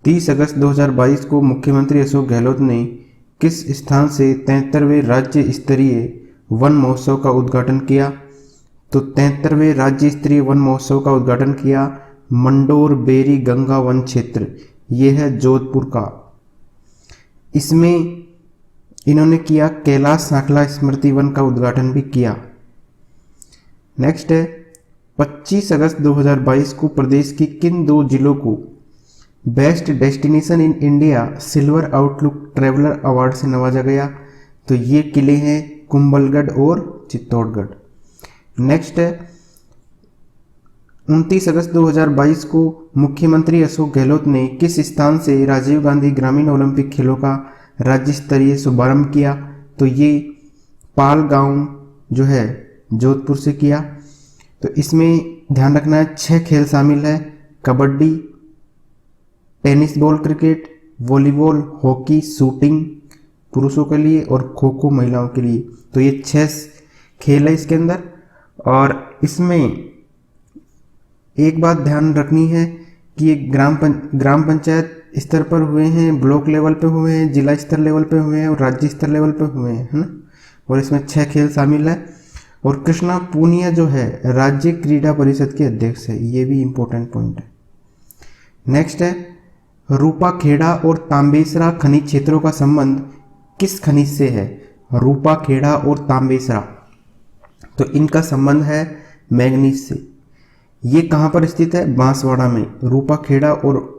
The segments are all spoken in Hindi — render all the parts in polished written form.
30 अगस्त 2022 को मुख्यमंत्री अशोक गहलोत ने किस स्थान से 73वें राज्य स्तरीय वन महोत्सव का उद्घाटन किया? तो 73वें राज्य स्तरीय वन महोत्सव का उद्घाटन किया मंडोर बेरी गंगा वन क्षेत्र, ये है जोधपुर का। इसमें इन्होंने किया कैलाश सांखला स्मृति वन का उद्घाटन भी किया। नेक्स्ट है 25 अगस्त 2022 को प्रदेश के किन दो जिलों को best destination in India silver outlook traveller award से नवाजा गया? तो ये किले हैं कुंभलगढ़ और चित्तौड़गढ़। नेक्स्ट है 29 अगस्त 2022 को मुख्यमंत्री अशोक गहलोत ने किस स्थान से राजीव गांधी ग्रामीण ओलंपिक खेलों का राज्य स्तरीय शुभारंभ किया? तो ये पाल गांव जो है जोधपुर से किया। तो इसमें ध्यान रखना है 6 खेल शामिल है, kabaddi, tennis ball cricket, volleyball, hockey, shooting पुरुषों के लिए और खो खो महिलाओं के लिए। तो ये 6 खेल है इसके अंदर। और इसमें एक बात ध्यान रखनी है कि ये ग्राम पंचायत स्तर पर हुए हैं, ब्लॉक लेवल पे हुए हैं, जिला स्तर लेवल पे हुए हैं और राज्य स्तर लेवल पे हुए हैं, है ना। और इसमें 6 खेल शामिल है। और कृष्णा पूनिया जो है राज्य क्रीड़ा परिषद के अध्यक्ष है, ये भी इंपॉर्टेंट पॉइंट है। नेक्स्ट है रूपाखेड़ा और तांबेसरा खनिज क्षेत्रों का संबंध किस खनिज से है? रूपाखेड़ा और तांबेसरा, तो इनका संबंध है मैग्नीज से। ये कहाँ पर स्थित है? बांसवाड़ा में। रूपाखेड़ा और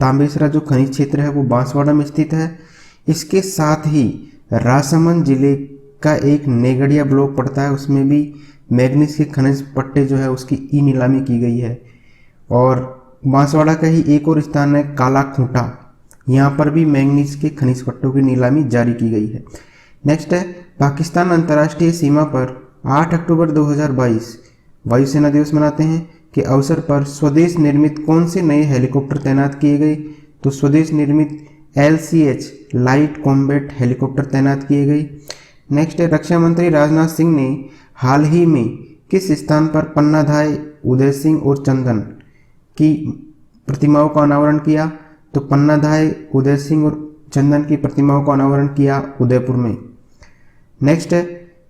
तांबेसरा जो खनिज क्षेत्र है वो बांसवाड़ा में स्थित है। इसके साथ ही राजसमंद जिले का एक नेगड़िया ब्लॉक पड़ता है, उसमें भी मैग्नीज के खनिज पट्टे जो है उसकी ई नीलामी की गई है। और बांसवाड़ा का ही एक और स्थान है काला खूंटा, यहाँ पर भी मैग्नीज के खनिज पट्टों की नीलामी जारी की गई है। नेक्स्ट है पाकिस्तान अंतर्राष्ट्रीय सीमा पर 8 अक्टूबर 2022 वायुसेना दिवस मनाते हैं के अवसर पर स्वदेश निर्मित कौन से नए हेलीकॉप्टर तैनात किए गए? तो स्वदेश निर्मित LCH लाइट कॉम्बैट हेलीकॉप्टर तैनात किए गए। नेक्स्ट है रक्षा मंत्री राजनाथ सिंह ने हाल ही में किस स्थान पर पन्नाधाय, उदय सिंह और चंदन की प्रतिमाओं का अनावरण किया? तो पन्नाधाय, उदय सिंह और चंदन की प्रतिमाओं का अनावरण किया उदयपुर में। नेक्स्ट है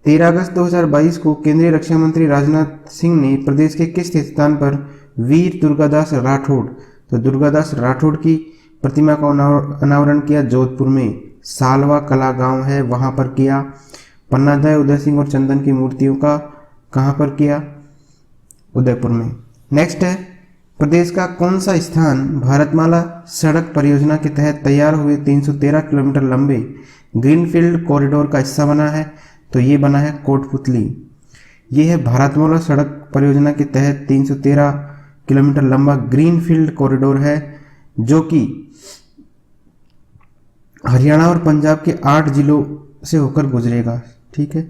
13 अगस्त 2022 को केंद्रीय रक्षा मंत्री राजनाथ सिंह ने प्रदेश के किस स्थान पर वीर दुर्गादास राठौड़, तो दुर्गादास राठौड़ की प्रतिमा का अनावरण किया जोधपुर में। सालवा कला गांव है वहां पर किया। पन्नाधाय, उदय सिंह और चंदन की मूर्तियों का कहां पर किया? उदयपुर में। नेक्स्ट है प्रदेश का कौन सा स्थान भारतमाला सड़क परियोजना के तहत तैयार हुए 313 किलोमीटर लंबे ग्रीनफील्ड कॉरिडोर का हिस्सा बना है? तो ये बना है कोटपुतली। ये है भारतमाला सड़क परियोजना के तहत 313 किलोमीटर लंबा ग्रीनफील्ड कॉरिडोर है, जो कि हरियाणा और पंजाब के 8 जिलों से होकर गुजरेगा। ठीक है,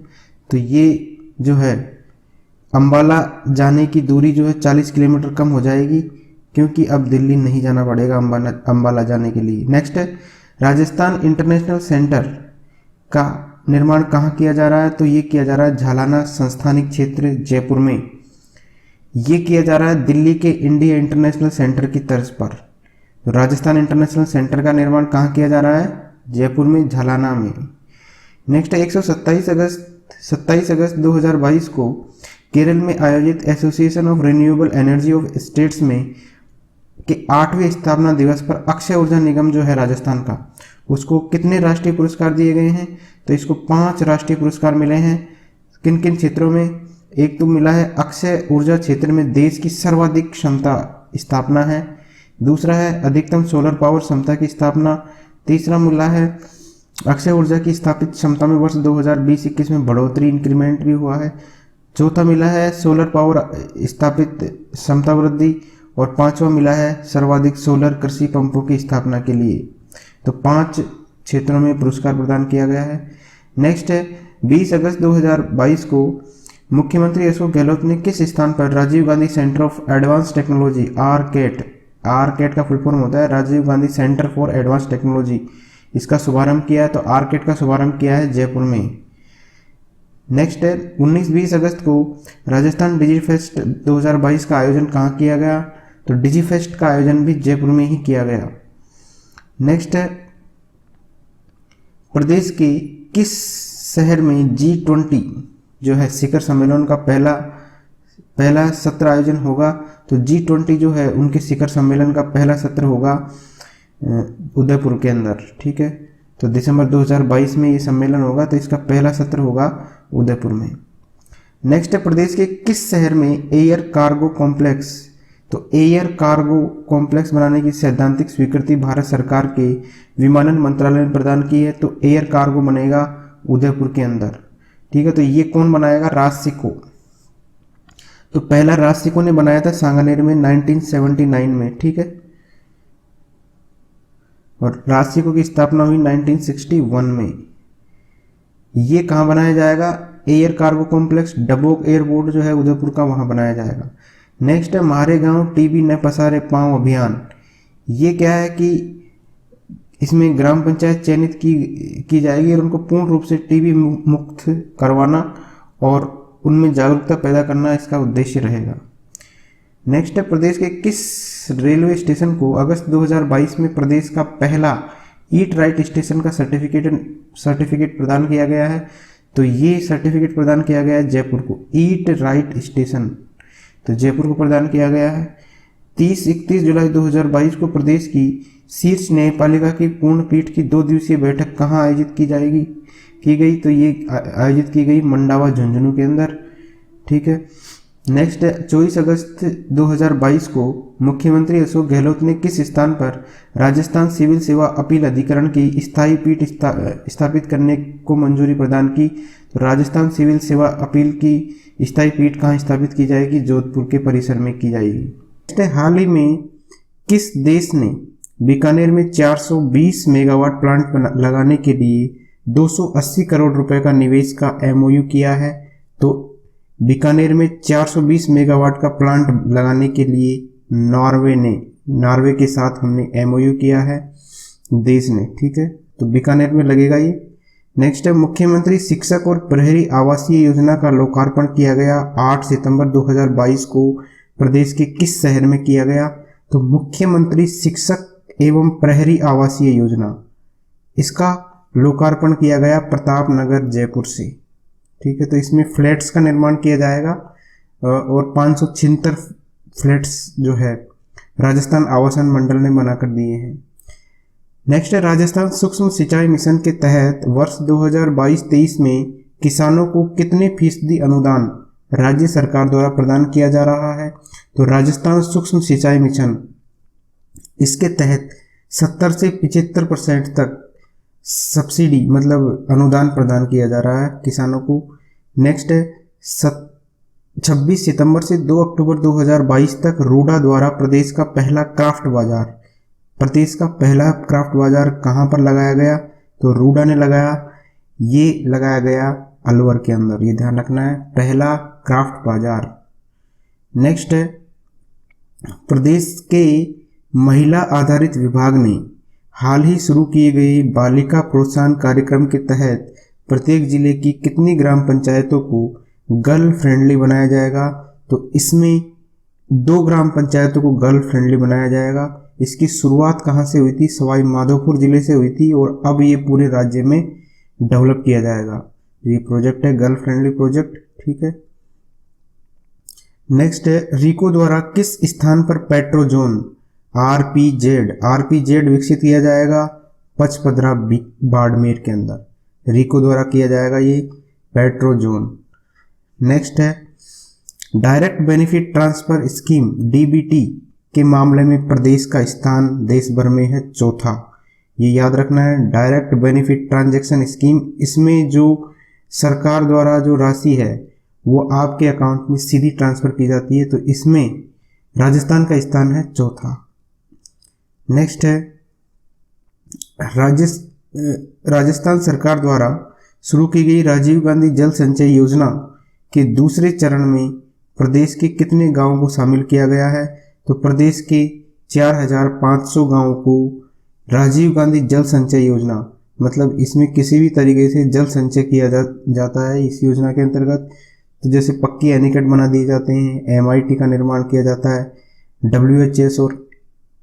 तो ये जो है अंबाला जाने की दूरी जो है 40 किलोमीटर कम हो जाएगी, क्योंकि अब दिल्ली नहीं जाना पड़ेगा अंबाला जाने के लिए। नेक्स्ट है राजस्थान इंटरनेशनल सेंटर का निर्माण कहाँ किया जा रहा है? तो ये किया जा रहा है झालाना संस्थानिक क्षेत्र जयपुर में। ये किया जा रहा है दिल्ली के इंडिया इंटरनेशनल सेंटर की तर्ज पर। तो राजस्थान इंटरनेशनल सेंटर का निर्माण कहाँ किया जा रहा है? जयपुर में, झालाना में। नेक्स्ट है 27 अगस्त 2022 को केरल में आयोजित association of renewable energy of states में के 8वें स्थापना दिवस पर अक्षय ऊर्जा निगम जो है राजस्थान का, उसको कितने राष्ट्रीय पुरस्कार दिए गए हैं? तो इसको 5 राष्ट्रीय पुरस्कार मिले हैं। किन किन क्षेत्रों में? एक तो मिला है अक्षय ऊर्जा क्षेत्र में देश की सर्वाधिक क्षमता स्थापना है। दूसरा है अधिकतम सोलर पावर क्षमता की स्थापना। तीसरा मिला है अक्षय ऊर्जा की स्थापित क्षमता में वर्ष 2020-21 में बढ़ोतरी, इंक्रीमेंट भी हुआ है। चौथा मिला है सोलर पावर स्थापित क्षमता वृद्धि। और 5वां मिला है सर्वाधिक सोलर कृषि पंपों की स्थापना के लिए। तो 5 क्षेत्रों में पुरस्कार प्रदान किया गया है। नेक्स्ट है 20 अगस्त 2022 को मुख्यमंत्री अशोक गहलोत ने किस स्थान पर Rajiv Gandhi centre of advance technology आरकेट का फुल फॉर्म होता है Rajiv Gandhi centre for advance technology, इसका शुभारंभ किया है? तो आरकेट का शुभारंभ किया है जयपुर में। नेक्स्ट है 19-20 अगस्त को राजस्थान डिजीफेस्ट 2022 का आयोजन कहाँ किया गया? तो डिजीफेस्ट का आयोजन भी जयपुर में ही किया गया। नेक्स्ट है, प्रदेश के किस शहर में G20 जो है शिखर सम्मेलन का पहला सत्र आयोजन होगा? तो G20 जो है उनके शिखर सम्मेलन का पहला सत्र होगा उदयपुर के अंदर, ठीक है। तो दिसंबर 2022 में ये सम्मेलन होगा, तो इसका पहला सत्र होगा उदयपुर में। नेक्स्ट है, प्रदेश के किस शहर में एयर कार्गो कॉम्प्लेक्स? तो एयर कार्गो कॉम्प्लेक्स बनाने की सैद्धांतिक स्वीकृति भारत सरकार के विमानन मंत्रालय ने प्रदान की है। तो एयर कार्गो बनेगा उदयपुर के अंदर, ठीक है। तो ये कौन बनाएगा? राजसिको। तो पहला राजसिको ने बनाया था सांगानेर में 1979 में, ठीक है। और राजसिको की स्थापना हुई 1961 में। ये कहाँ बनाया जाएगा? Air cargo complex Dabok airport जो है उदयपुर का, वहाँ बनाया जाएगा। नेक्स्ट है, मारे गांव टीबी न पसारे पांव अभियान। ये क्या है कि इसमें ग्राम पंचायत चयनित की जाएगी और उनको पूर्ण रूप से टीबी मुक्त करवाना और उनमें जागरूकता पैदा करना इसका उद्देश्य रहेगा। नेक्स्ट है, प्रदेश के किस रेलवे स्टेशन को अगस्त 2022 में प्रदेश का पहला ईट राइट स्टेशन का सर्टिफिकेट प्रदान किया गया है? तो ये सर्टिफिकेट प्रदान किया गया है जयपुर को, ईट राइट स्टेशन, तो जयपुर को प्रदान किया गया है। 30-31 जुलाई 2022 को प्रदेश की शीर्ष न्यायपालिका की पूर्ण पीठ की 2 दिवसीय बैठक कहाँ आयोजित की गई? तो ये आयोजित की गई मंडावा झुंझुनू के अंदर, ठीक है। नेक्स्ट है, 24 अगस्त 2022 को मुख्यमंत्री अशोक गहलोत ने किस स्थान पर राजस्थान सिविल सेवा अपील अधिकरण की स्थायी पीठ स्थापित करने को मंजूरी प्रदान की? तो राजस्थान सिविल सेवा अपील की स्थायी पीठ कहाँ स्थापित की जाएगी? जोधपुर के परिसर में की जाएगी। नेक्स्ट है, हाल ही में किस देश ने बीकानेर में 420 मेगावाट प्लांट लगाने के लिए 280 करोड़ रुपए का निवेश का MOU किया है? तो बीकानेर में 420 मेगावाट का प्लांट लगाने के लिए नॉर्वे के साथ हमने MOU किया है देश ने, ठीक है। तो बीकानेर में लगेगा ये। नेक्स्ट है, मुख्यमंत्री शिक्षक और प्रहरी आवासीय योजना का लोकार्पण किया गया 8 सितंबर 2022 को प्रदेश के किस शहर में किया गया? तो मुख्यमंत्री शिक्षक एवं प्रहरी आवासीय योजना, इसका लोकार्पण किया गया प्रताप नगर जयपुर से, ठीक है। तो इसमें फ्लैट्स का निर्माण किया जाएगा और 576 फ्लैट्स जो है राजस्थान आवासन मंडल ने बनाकर दिए हैं। नेक्स्ट है, राजस्थान सूक्ष्म सिंचाई मिशन के तहत वर्ष 2022-23 में किसानों को कितने फीसदी अनुदान राज्य सरकार द्वारा प्रदान किया जा रहा है? तो राजस्थान सूक्ष्म सिंचाई मिशन, इसके तहत 70 से 75% तक सब्सिडी मतलब अनुदान प्रदान किया जा रहा है किसानों को। नेक्स्ट है, 26 सितंबर से 2 अक्टूबर 2022 तक रूडा द्वारा प्रदेश का पहला क्राफ्ट बाजार कहाँ पर लगाया गया? तो रूडा ने लगाया, ये लगाया गया अलवर के अंदर, ये ध्यान रखना है, पहला क्राफ्ट बाजार। नेक्स्ट है, प्रदेश के महिला आधारित विभाग ने हाल ही शुरू किए गए बालिका प्रोत्साहन कार्यक्रम के तहत प्रत्येक जिले की कितनी ग्राम पंचायतों को गर्ल फ्रेंडली बनाया जाएगा? तो इसमें 2 ग्राम पंचायतों को गर्ल फ्रेंडली बनाया जाएगा। इसकी शुरुआत कहाँ से हुई थी? सवाई माधोपुर जिले से हुई थी और अब ये पूरे राज्य में डेवलप किया जाएगा। ये प्रोजेक्ट है गर्ल फ्रेंडली प्रोजेक्ट, ठीक है। नेक्स्ट है, रिको द्वारा किस स्थान पर पेट्रोजोन RPZ विकसित किया जाएगा? पचपदरा बाड़मेर के अंदर रिको द्वारा किया जाएगा ये पेट्रोजोन। नेक्स्ट है, direct benefit transfer scheme DBT के मामले में प्रदेश का स्थान देश भर में है चौथा, ये याद रखना है। डायरेक्ट बेनिफिट ट्रांजैक्शन स्कीम, इसमें जो सरकार द्वारा जो राशि है वो आपके अकाउंट में सीधी ट्रांसफर की जाती है, तो इसमें राजस्थान का स्थान है चौथा। नेक्स्ट है, राजस्थान सरकार द्वारा शुरू की गई राजीव गांधी जल संचय योजना के दूसरे चरण में प्रदेश के कितने गांवों को शामिल किया गया है? तो प्रदेश के 4500 गांवों को राजीव गांधी जल संचय योजना, मतलब इसमें किसी भी तरीके से जल संचय किया जाता है इस योजना के अंतर्गत। तो जैसे पक्की एनीकट बना दिए जाते हैं, MIT का निर्माण किया जाता है, WHS और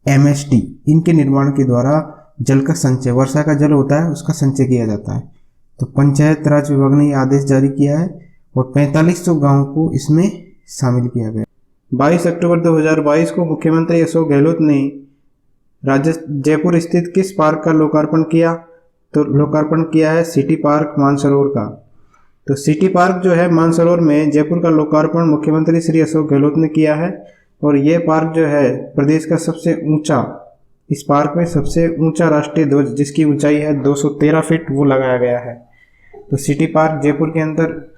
MST इनके निर्माण के द्वारा जल का संचय, वर्षा का जल होता है उसका संचय किया जाता है। तो पंचायत राज विभाग ने ये आदेश जारी किया है और 4500 गाँव को इसमें शामिल किया गया। 22 अक्टूबर 2022 को मुख्यमंत्री अशोक गहलोत ने जयपुर स्थित किस पार्क का लोकार्पण किया? तो लोकार्पण किया है सिटी पार्क मानसरोवर का। तो सिटी पार्क जो है मानसरोवर में जयपुर का लोकार्पण मुख्यमंत्री श्री अशोक गहलोत ने किया है। और ये पार्क जो है प्रदेश का सबसे ऊंचा, इस पार्क में सबसे ऊंचा राष्ट्रीय ध्वज जिसकी ऊंचाई है 213 फीट वो लगाया गया है। तो सिटी पार्क जयपुर के अंदर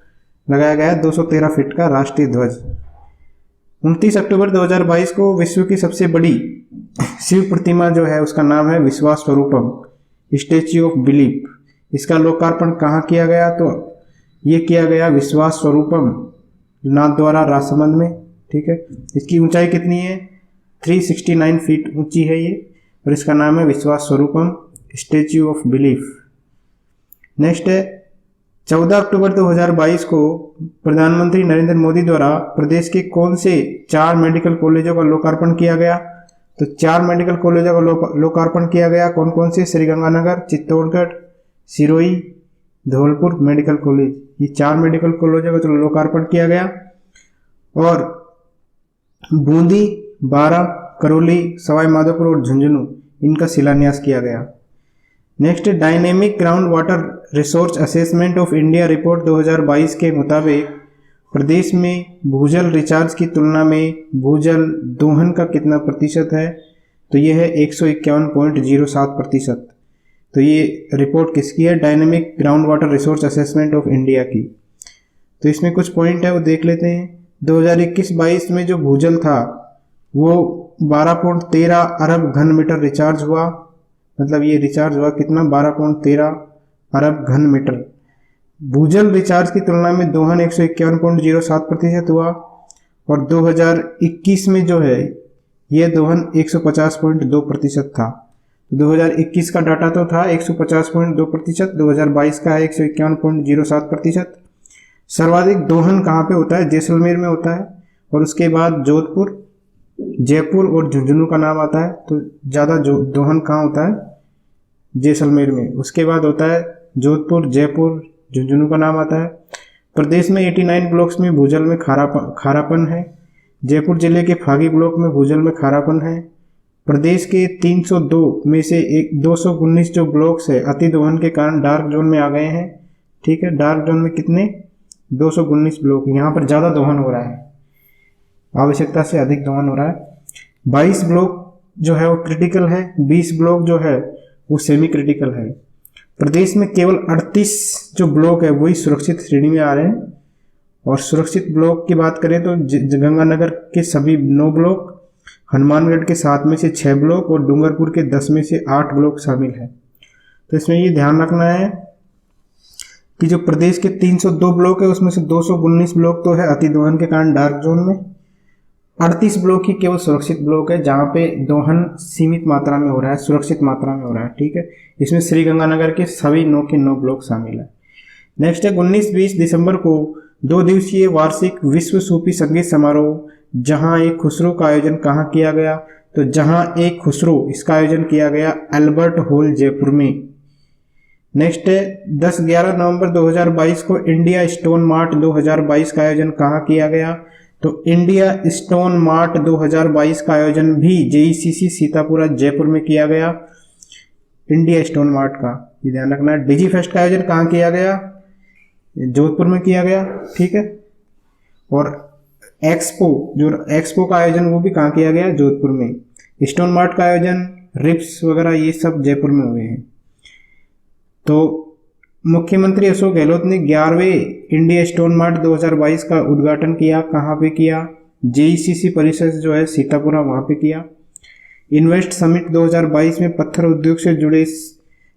लगाया गया है 213 फीट का राष्ट्रीय ध्वज। 29 अक्टूबर 2022 को विश्व की सबसे बड़ी शिव प्रतिमा जो है उसका नाम है विश्वास स्वरूपम, स्टैच्यू ऑफ बिलीफ। इसका लोकार्पण कहाँ किया गया? तो ये किया गया विश्वास स्वरूपम नाथद्वारा राजसमंद में। ठीक है, इसकी ऊंचाई कितनी है? 369 फीट ऊंची है ये, और इसका नाम है विश्वास स्वरूपम स्टैच्यू ऑफ बिलीफ। नेक्स्ट है 14 अक्टूबर 2022 को प्रधानमंत्री नरेंद्र मोदी द्वारा प्रदेश के कौन से 4 मेडिकल कॉलेजों का लोकार्पण किया गया? तो 4 मेडिकल कॉलेजों का लोकार्पण किया गया। कौन कौन से? Sriganganagar, Chittorgarh, Sirohi, Dholpur medical college. ये 4 मेडिकल कॉलेजों का लोकार्पण किया गया। और बूंदी, बारा, करौली, सवाई माधोपुर और झुंझुनू इनका शिलान्यास किया गया। Next, dynamic ground water resource assessment of India report 2022 के मुताबिक प्रदेश में भूजल रिचार्ज की तुलना में भूजल दोहन का कितना प्रतिशत है? तो ये है 151.07%। तो ये रिपोर्ट किसकी है? Dynamic ground water resource assessment of India की। तो इसमें कुछ पॉइंट है वो देख लेते हैं। 2021-22 में जो भूजल था वो 12.13 अरब घन मीटर रिचार्ज हुआ। मतलब ये रिचार्ज हुआ कितना? 12.13 अरब घन मीटर। भूजल रिचार्ज की तुलना में दोहन 151.07% हुआ। और 2021 में जो है ये दोहन 150.2% था। 2021 का डाटा तो था 150.2%, 2022 का है 151.07%। सर्वाधिक दोहन कहाँ पे होता है? जैसलमेर में होता है। और उसके बाद जोधपुर, जयपुर और झुंझुनू का नाम आता है। तो ज़्यादा दोहन कहाँ होता है? जैसलमेर में। उसके बाद होता है जोधपुर, जयपुर, झुंझुनू का नाम आता है। प्रदेश में 89 ब्लॉक्स में भूजल में खारापन है। जयपुर जिले के फागी ब्लॉक में भूजल में खारापन है। प्रदेश के 302 में से 219 जो ब्लॉक्स है अति दोहन के कारण डार्क जोन में आ गए हैं। ठीक है, डार्क जोन में कितने? 219 ब्लॉक। यहाँ पर ज़्यादा दोहन हो रहा है, आवश्यकता से अधिक दोहन हो रहा है। 22 ब्लॉक जो है वो क्रिटिकल है, 20 ब्लॉक जो है वो सेमी क्रिटिकल है। प्रदेश में केवल 38 जो ब्लॉक है वही सुरक्षित श्रेणी में आ रहे हैं। और सुरक्षित ब्लॉक की बात करें तो गंगानगर के सभी 9 ब्लॉक, हनुमानगढ़ के 7 में से 6 ब्लॉक और डूंगरपुर के 10 में से 8 ब्लॉक शामिल है। तो इसमें ये ध्यान रखना है कि जो प्रदेश के 302 ब्लॉक है उसमें से 219 ब्लॉक तो है अति दोहन के कारण डार्क जोन में। 38 ब्लॉक ही केवल सुरक्षित ब्लॉक है जहाँ पे दोहन सीमित मात्रा में हो रहा है, सुरक्षित मात्रा में हो रहा है। ठीक है, इसमें श्रीगंगानगर के सभी 9 के 9 ब्लॉक शामिल है। नेक्स्ट है 19-20 दिसंबर को 2 दिवसीय वार्षिक विश्व सूफी संगीत समारोह जहां एक खुसरो का आयोजन कहाँ किया गया? तो जहां एक खुसरो इसका आयोजन किया गया अल्बर्ट हॉल जयपुर में। नेक्स्ट है 10-11 नवंबर 2022 को इंडिया स्टोन मार्ट 2022 का आयोजन कहाँ किया गया? तो इंडिया स्टोन मार्ट 2022 का आयोजन भी जेईसीसी सीतापुरा जयपुर में किया गया। इंडिया स्टोन मार्ट का ये ध्यान रखना है। डिजी फेस्ट का आयोजन कहाँ किया गया? जोधपुर में किया गया। ठीक है, और एक्सपो का आयोजन वो भी कहाँ किया गया? जोधपुर में। स्टोन मार्ट का आयोजन, रिप्स वगैरह ये सब जयपुर में हुए हैं। तो मुख्यमंत्री अशोक गहलोत ने 11वें इंडिया स्टोन मार्ट 2022 का उद्घाटन किया। कहाँ पे किया? जेईसीसी परिसर जो है सीतापुरा वहाँ पे किया। इन्वेस्ट समिट 2022 में पत्थर उद्योग से जुड़े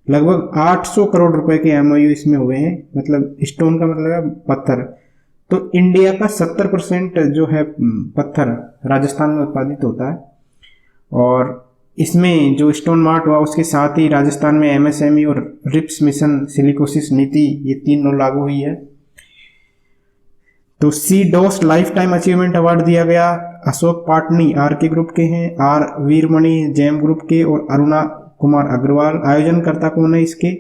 लगभग 800 करोड़ रुपए के एमओयू इसमें हुए हैं। मतलब स्टोन का मतलब है पत्थर। तो इंडिया का 70% जो है पत्थर राजस्थान में उत्पादित होता है। और इसमें जो स्टोन मार्ट हुआ उसके साथ ही राजस्थान में एमएसएमई और रिप्स मिशन सिलिकोसिस नीति ये तीनों लागू हुई है। तो सीडोस लाइफ टाइम अचीवमेंट अवार्ड दिया गया अशोक पाटनी आर के ग्रुप के हैं, आर वीरमणि जेम ग्रुप के और अरुणा कुमार अग्रवाल। आयोजनकर्ता कौन है इसके?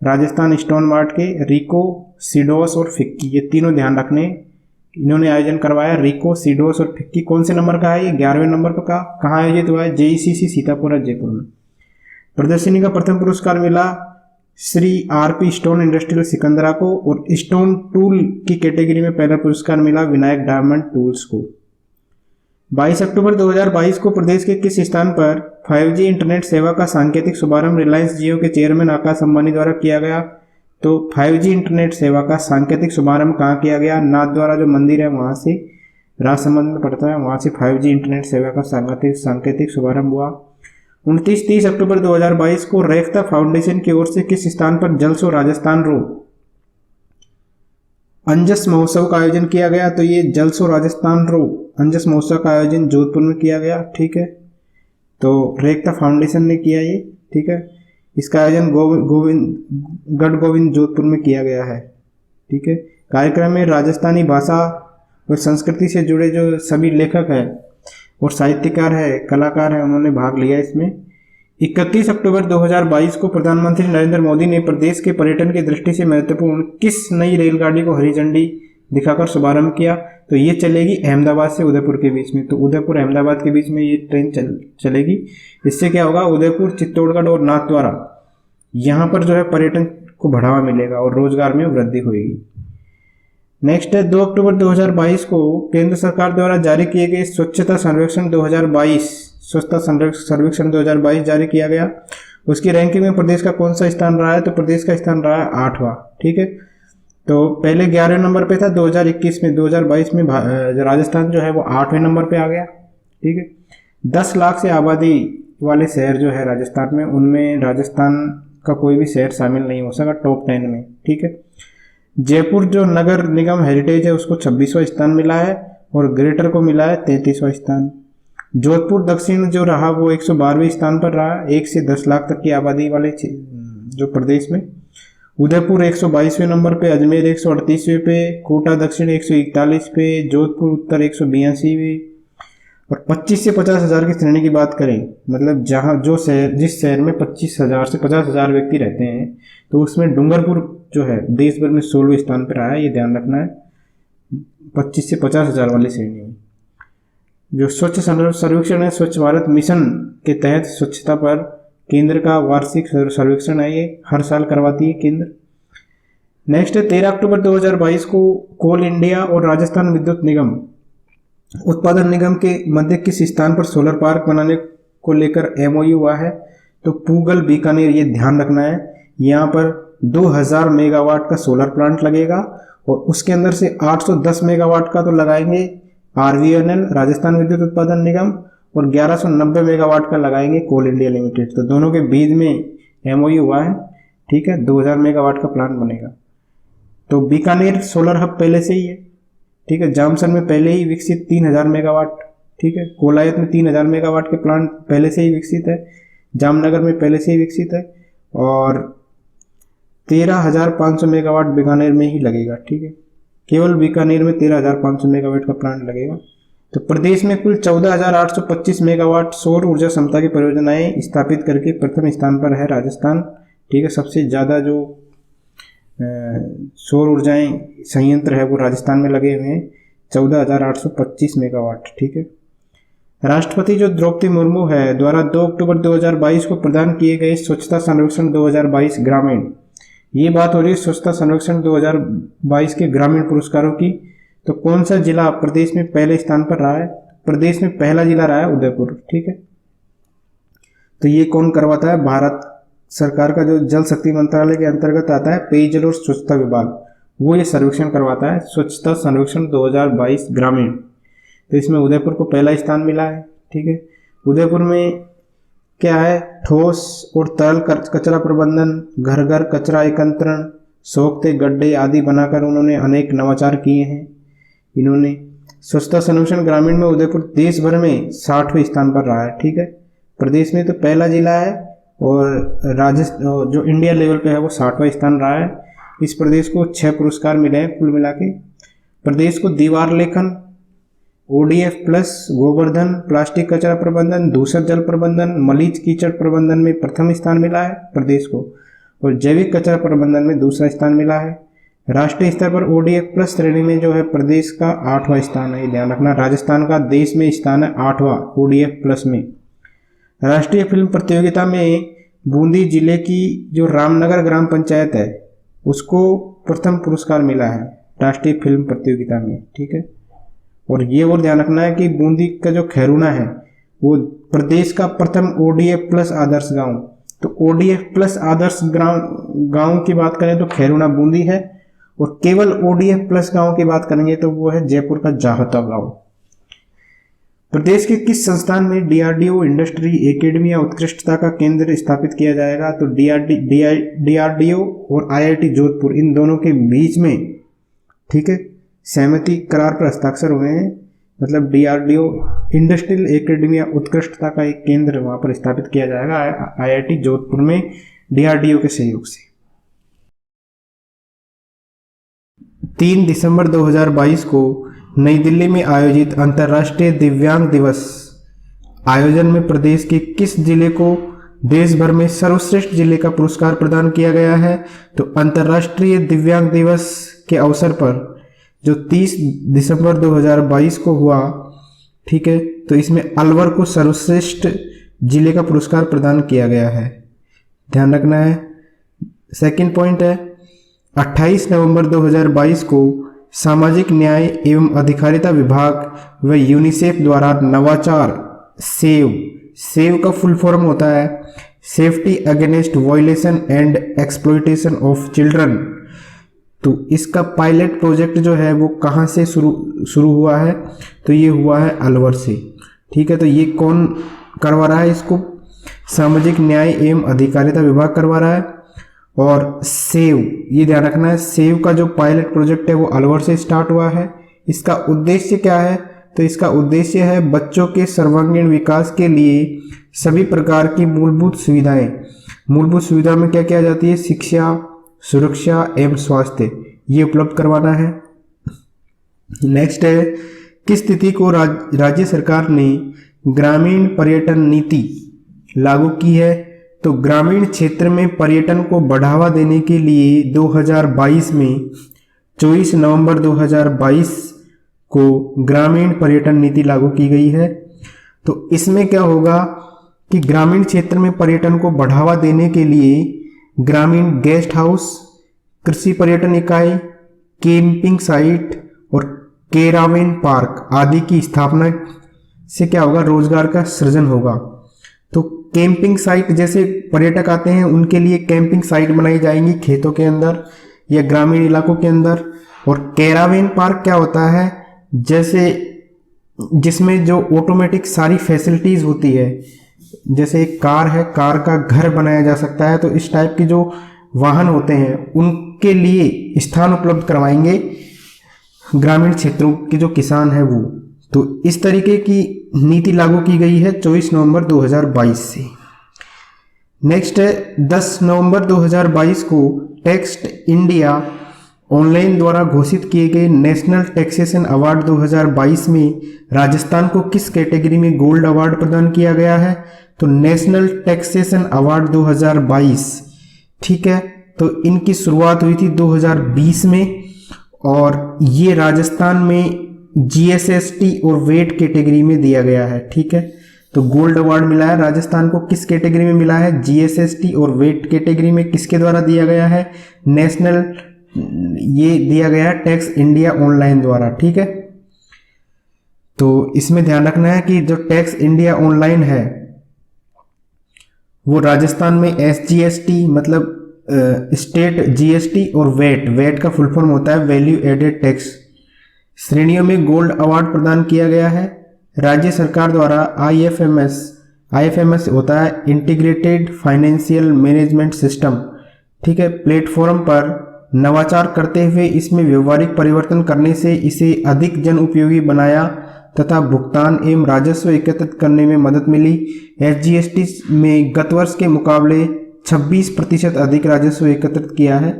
राजस्थान स्टोन मार्ट के रिको, सीडोस और फिक्की, ये तीनों ध्यान रखने, इन्होंने आयोजन करवाया। रिको, सीडोस और फिक्की कौन से नंबर का है? ये 11वें नंबर पर का। कहाँ आयोजित हुआ है? JECC सीतापुर जयपुर में। प्रदर्शनी का प्रथम पुरस्कार मिला Shri RP stone industrial Sikandra को, और स्टोन टूल की कैटेगरी में पहला पुरस्कार मिला विनायक डायमंड टूल्स को। 22 अक्टूबर 2022 को प्रदेश के किस स्थान पर 5G इंटरनेट सेवा का सांकेतिक शुभारंभ रिलायंस जियो के चेयरमैन आकाश अंबानी द्वारा किया गया? तो 5G इंटरनेट सेवा का सांकेतिक शुभारंभ कहाँ किया गया? नाथद्वारा जो मंदिर है वहां से, राजसमंद में पड़ता है, वहां से 5G इंटरनेट सेवा का सांकेतिक शुभारंभ हुआ। 29-30 अक्टूबर 2022 को रेख्ता फाउंडेशन की ओर से किस स्थान पर जलसो राजस्थान रो अंजस महोत्सव का आयोजन किया गया? तो ये जलसो राजस्थान रो अंजस महोत्सव का आयोजन जोधपुर में किया गया। ठीक है, तो रेख्ता फाउंडेशन ने किया ये। ठीक है, इसका आयोजन गढ़ गोविंद जोधपुर में किया गया है। ठीक है, कार्यक्रम में राजस्थानी भाषा और संस्कृति से जुड़े जो सभी लेखक हैं और साहित्यकार है, कलाकार है, उन्होंने भाग लिया इसमें। 31 अक्टूबर 2022 को प्रधानमंत्री नरेंद्र मोदी ने प्रदेश के पर्यटन की दृष्टि से महत्वपूर्ण किस नई रेलगाड़ी को हरी झंडी दिखाकर शुभारंभ किया? तो ये चलेगी अहमदाबाद से उदयपुर के बीच में। तो उदयपुर अहमदाबाद के बीच में ये ट्रेन चलेगी। इससे क्या होगा? उदयपुर, चित्तौड़गढ़ और नाथद्वारा यहाँ पर जो है पर्यटन को बढ़ावा मिलेगा और रोजगार में वृद्धि होगी। नेक्स्ट है 2 अक्टूबर 2022 को केंद्र सरकार द्वारा जारी किए गए स्वच्छता सर्वेक्षण 2022 जारी किया गया। उसकी रैंकिंग में प्रदेश का कौन सा स्थान रहा है? तो प्रदेश का स्थान रहा है 8वां। ठीक है, तो पहले 11वें नंबर पे था 2021 में, 2022 में राजस्थान जो है वो 8वें नंबर पे आ गया। ठीक है, 10 लाख से आबादी वाले शहर जो है राजस्थान में, उनमें राजस्थान का कोई भी शहर शामिल नहीं हो सका टॉप 10 में। ठीक है, जयपुर जो नगर निगम हेरिटेज है उसको 26वां स्थान मिला है और ग्रेटर को मिला है 33वां स्थान। जोधपुर दक्षिण जो रहा वो 112वें स्थान पर रहा, 1 से 10 लाख तक की आबादी वाले जो प्रदेश में। उदयपुर 122वें नंबर पे, अजमेर 138वें पे, कोटा दक्षिण 141 पे, जोधपुर उत्तर 182वें। और 25 से 50 हज़ार की श्रेणी की बात करें, मतलब जहाँ जिस शहर में 25,000 से 50,000 व्यक्ति रहते हैं, तो उसमें डूंगरपुर जो है देश भर में 16वें स्थान पर आया। ये ध्यान रखना है 25 से 50,000 वाली श्रेणी में। जो स्वच्छ सर्वेक्षण है, स्वच्छ भारत मिशन के तहत स्वच्छता पर केंद्र का वार्षिक सर्वेक्षण है, ये हर साल करवाती है केंद्र। नेक्स्ट है 13 अक्टूबर 2022 को कोल इंडिया और राजस्थान विद्युत निगम उत्पादन निगम के मध्य किस स्थान पर सोलर पार्क बनाने को लेकर MOU हुआ है? तो पूगल बीकानेर। ये ध्यान रखना है, यहाँ पर 2000 मेगावाट का सोलर प्लांट लगेगा और उसके अंदर से 810 मेगावाट का तो लगाएंगे RVNL राजस्थान विद्युत उत्पादन निगम और 1190 मेगावाट का लगाएंगे कोल इंडिया लिमिटेड। तो दोनों के बीच में MOU हुआ है। ठीक है, 2000 मेगावाट का प्लांट बनेगा। तो बीकानेर सोलर हब पहले से ही है। ठीक है, जामसर में पहले ही विकसित 3000 मेगावाट। ठीक है, कोलायत में 3000 मेगावाट के प्लांट पहले से ही विकसित है, जामनगर में पहले से ही विकसित है और 13,500 मेगावाट बीकानेर में ही लगेगा। ठीक है, केवल बीकानेर में 13,500 मेगावाट का प्लांट लगेगा। तो प्रदेश में कुल 14,825 मेगावाट सौर ऊर्जा क्षमता की परियोजनाएं स्थापित करके प्रथम स्थान पर है राजस्थान। ठीक है, सबसे ज़्यादा जो सौर ऊर्जाएं संयंत्र है वो राजस्थान में लगे हुए हैं, 14,825 मेगावाट। ठीक है, राष्ट्रपति जो द्रौपदी मुर्मू है द्वारा 2 अक्टूबर 2022 को प्रदान किए गए स्वच्छता सर्वेक्षण 2022 ग्रामीण, ये बात हो रही है स्वच्छता सर्वेक्षण 2022 के ग्रामीण पुरस्कारों की। तो कौन सा जिला प्रदेश में पहले स्थान पर रहा है? प्रदेश में पहला जिला रहा है उदयपुर। ठीक है, तो ये कौन करवाता है? भारत सरकार का जो जल शक्ति मंत्रालय के अंतर्गत आता है पेयजल और स्वच्छता विभाग, वो ये सर्वेक्षण करवाता है स्वच्छता सर्वेक्षण 2022 ग्रामीण। तो इसमें उदयपुर को पहला स्थान मिला है। ठीक है, उदयपुर में क्या है? ठोस और तरल कचरा प्रबंधन, घर घर कचरा एकत्रण, सोखते गड्ढे आदि बनाकर उन्होंने अनेक नवाचार किए हैं। इन्होंने स्वच्छता सर्वेक्षण ग्रामीण में उदयपुर देश भर में 60वें स्थान पर रहा है। ठीक है, प्रदेश में तो पहला जिला है और राजस्थान जो इंडिया लेवल पे है वो 60वां स्थान रहा है। इस प्रदेश को 6 पुरस्कार मिले हैं कुल मिला के। प्रदेश को दीवार लेखन ODF प्लस गोवर्धन प्लास्टिक कचरा प्रबंधन, दूषित जल प्रबंधन, मलीच कीचड़ प्रबंधन में प्रथम स्थान मिला है प्रदेश को, और जैविक कचरा प्रबंधन में दूसरा स्थान मिला है। राष्ट्रीय स्तर पर ODF प्लस श्रेणी में जो है प्रदेश का 8वां स्थान है, ध्यान रखना। राजस्थान का देश में स्थान है 8वां ODF प्लस में। राष्ट्रीय फिल्म प्रतियोगिता में बूंदी जिले की जो रामनगर ग्राम पंचायत है उसको प्रथम पुरस्कार मिला है राष्ट्रीय फिल्म प्रतियोगिता में, ठीक है। और ये और ध्यान रखना है कि बूंदी का जो खैरुना है वो प्रदेश का प्रथम ODF प्लस आदर्श गांव। तो ODF प्लस आदर्श गांव की बात करें तो खैरुना बूंदी है, और केवल ODF प्लस गांव की बात करेंगे तो वो है जयपुर का जाहता गांव। प्रदेश के किस संस्थान में DRDO इंडस्ट्री एकेडमी या उत्कृष्टता का केंद्र स्थापित किया जाएगा? तो DRDO और IIT जोधपुर, इन दोनों के बीच में, ठीक है, सहमति करार पर हस्ताक्षर हुए हैं। मतलब DRDO इंडस्ट्रियल एकेडमी या उत्कृष्टता का एक केंद्र वहां पर स्थापित किया जाएगा IIT जोधपुर में DRDO के सहयोग से। 3 दिसंबर 2022 को नई दिल्ली में आयोजित अंतर्राष्ट्रीय दिव्यांग दिवस आयोजन में प्रदेश के किस जिले को देश भर में सर्वश्रेष्ठ जिले का पुरस्कार प्रदान किया गया है? तो अंतर्राष्ट्रीय दिव्यांग दिवस के अवसर पर जो 30 दिसंबर 2022 को हुआ, ठीक है, तो इसमें अलवर को सर्वश्रेष्ठ जिले का पुरस्कार प्रदान किया गया है, ध्यान रखना है। सेकंड पॉइंट है 28 नवंबर 2022 को सामाजिक न्याय एवं अधिकारिता विभाग व यूनिसेफ द्वारा नवाचार सेव का फुल फॉर्म होता है safety against violation and exploitation of children. तो इसका पायलट प्रोजेक्ट जो है वो कहाँ से शुरू हुआ है? तो ये हुआ है अलवर से, ठीक है। तो ये कौन करवा रहा है इसको? सामाजिक न्याय एवं अधिकारिता विभाग करवा रहा है। और सेव, ये ध्यान रखना है, सेव का जो पायलट प्रोजेक्ट है वो अलवर से स्टार्ट हुआ है। इसका उद्देश्य क्या है? तो इसका उद्देश्य है बच्चों के सर्वांगीण विकास के लिए सभी प्रकार की मूलभूत सुविधा में क्या किया जाती है? शिक्षा, सुरक्षा एवं स्वास्थ्य, ये उपलब्ध करवाना है। नेक्स्ट है किस तिथि को राज्य सरकार ने ग्रामीण पर्यटन नीति लागू की है? तो ग्रामीण क्षेत्र में पर्यटन को बढ़ावा देने के लिए 2022 में 24 नवंबर 2022 को ग्रामीण पर्यटन नीति लागू की गई है। तो इसमें क्या होगा कि ग्रामीण क्षेत्र में पर्यटन को बढ़ावा देने के लिए ग्रामीण गेस्ट हाउस, कृषि पर्यटन इकाई, कैंपिंग साइट और केरावेन पार्क आदि की स्थापना से क्या होगा? रोजगार का सृजन होगा। तो कैंपिंग साइट, जैसे पर्यटक आते हैं उनके लिए कैंपिंग साइट बनाई जाएंगी खेतों के अंदर या ग्रामीण इलाकों के अंदर। और कैरावेन पार्क क्या होता है? जैसे जिसमें जो ऑटोमेटिक सारी फैसिलिटीज होती है, जैसे एक कार है, कार का घर बनाया जा सकता है, तो इस टाइप के जो वाहन होते हैं उनके लिए स्थान उपलब्ध करवाएंगे ग्रामीण क्षेत्रों के जो किसान है वो। तो इस तरीके की नीति लागू की गई है 24 नवंबर 2022 से। नेक्स्ट है 10 नवंबर 2022 को टेक्स्ट इंडिया ऑनलाइन द्वारा घोषित किए गए नेशनल टैक्सेशन अवार्ड 2022 में राजस्थान को किस कैटेगरी में गोल्ड अवार्ड प्रदान किया गया है? तो नेशनल टैक्सेशन अवार्ड 2022, ठीक है। तो इनकी शुरुआत हुई थी 2020 में और ये राजस्थान में GSST और वेट कैटेगरी में दिया गया है, ठीक है। तो गोल्ड अवार्ड मिला है राजस्थान को, किस कैटेगरी में मिला है? GSST और वेट कैटेगरी में। किसके द्वारा दिया गया है? नेशनल, ये दिया गया है टैक्स इंडिया ऑनलाइन द्वारा, ठीक है। तो इसमें ध्यान रखना है कि जो टैक्स इंडिया ऑनलाइन है वो राजस्थान में SGST मतलब स्टेट GST और वेट का फुल फॉर्म होता है वैल्यू एडेड टैक्स श्रेणियों में गोल्ड अवार्ड प्रदान किया गया है। राज्य सरकार द्वारा IFMS होता है इंटीग्रेटेड फाइनेंशियल मैनेजमेंट सिस्टम, ठीक है, प्लेटफॉर्म पर नवाचार करते हुए इसमें व्यवहारिक परिवर्तन करने से इसे अधिक जन उपयोगी बनाया तथा भुगतान एवं राजस्व एकत्रित करने में मदद मिली। SGST में गत वर्ष के मुकाबले 26% अधिक राजस्व एकत्रित किया है,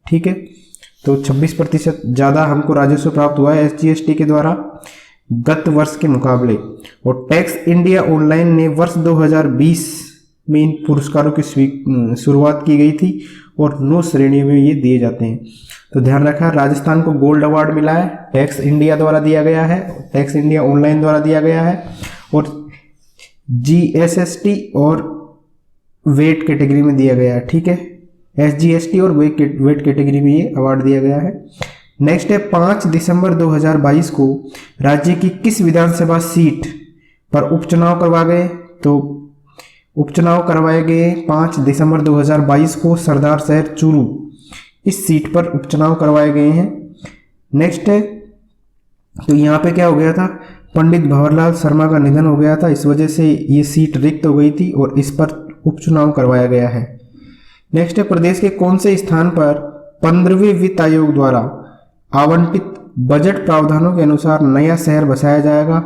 ठीक है। तो 26% ज़्यादा हमको राजस्व प्राप्त हुआ है SGST के द्वारा। गत वर्ष के मुकाबले। और टैक्स इंडिया ऑनलाइन ने वर्ष 2020 में इन पुरस्कारों की शुरुआत की गई थी और 9 श्रेणियों में ये दिए जाते हैं। तो ध्यान रखा, राजस्थान को गोल्ड अवार्ड मिला है, टैक्स इंडिया द्वारा दिया गया है, टैक्स इंडिया ऑनलाइन द्वारा दिया गया है, और GSST और वेट कैटेगरी में दिया गया है। ठीक है, SGST और वेट कैटेगरी में ये अवार्ड दिया गया है। नेक्स्ट है 5 दिसंबर 2022 को राज्य की किस विधानसभा सीट पर उपचुनाव करवा गए? तो उपचुनाव करवाए गए 5 दिसंबर 2022 को सरदार शहर चूरू, इस सीट पर उपचुनाव करवाए गए हैं। नेक्स्ट है, तो यहाँ पे क्या हो गया था, पंडित भंवरलाल शर्मा का निधन हो गया था, इस वजह से ये सीट रिक्त हो गई थी और इस पर उपचुनाव करवाया गया है। नेक्स्ट है, प्रदेश के कौन से स्थान पर 15वें वित्त आयोग द्वारा आवंटित बजट प्रावधानों के अनुसार नया शहर बसाया जाएगा?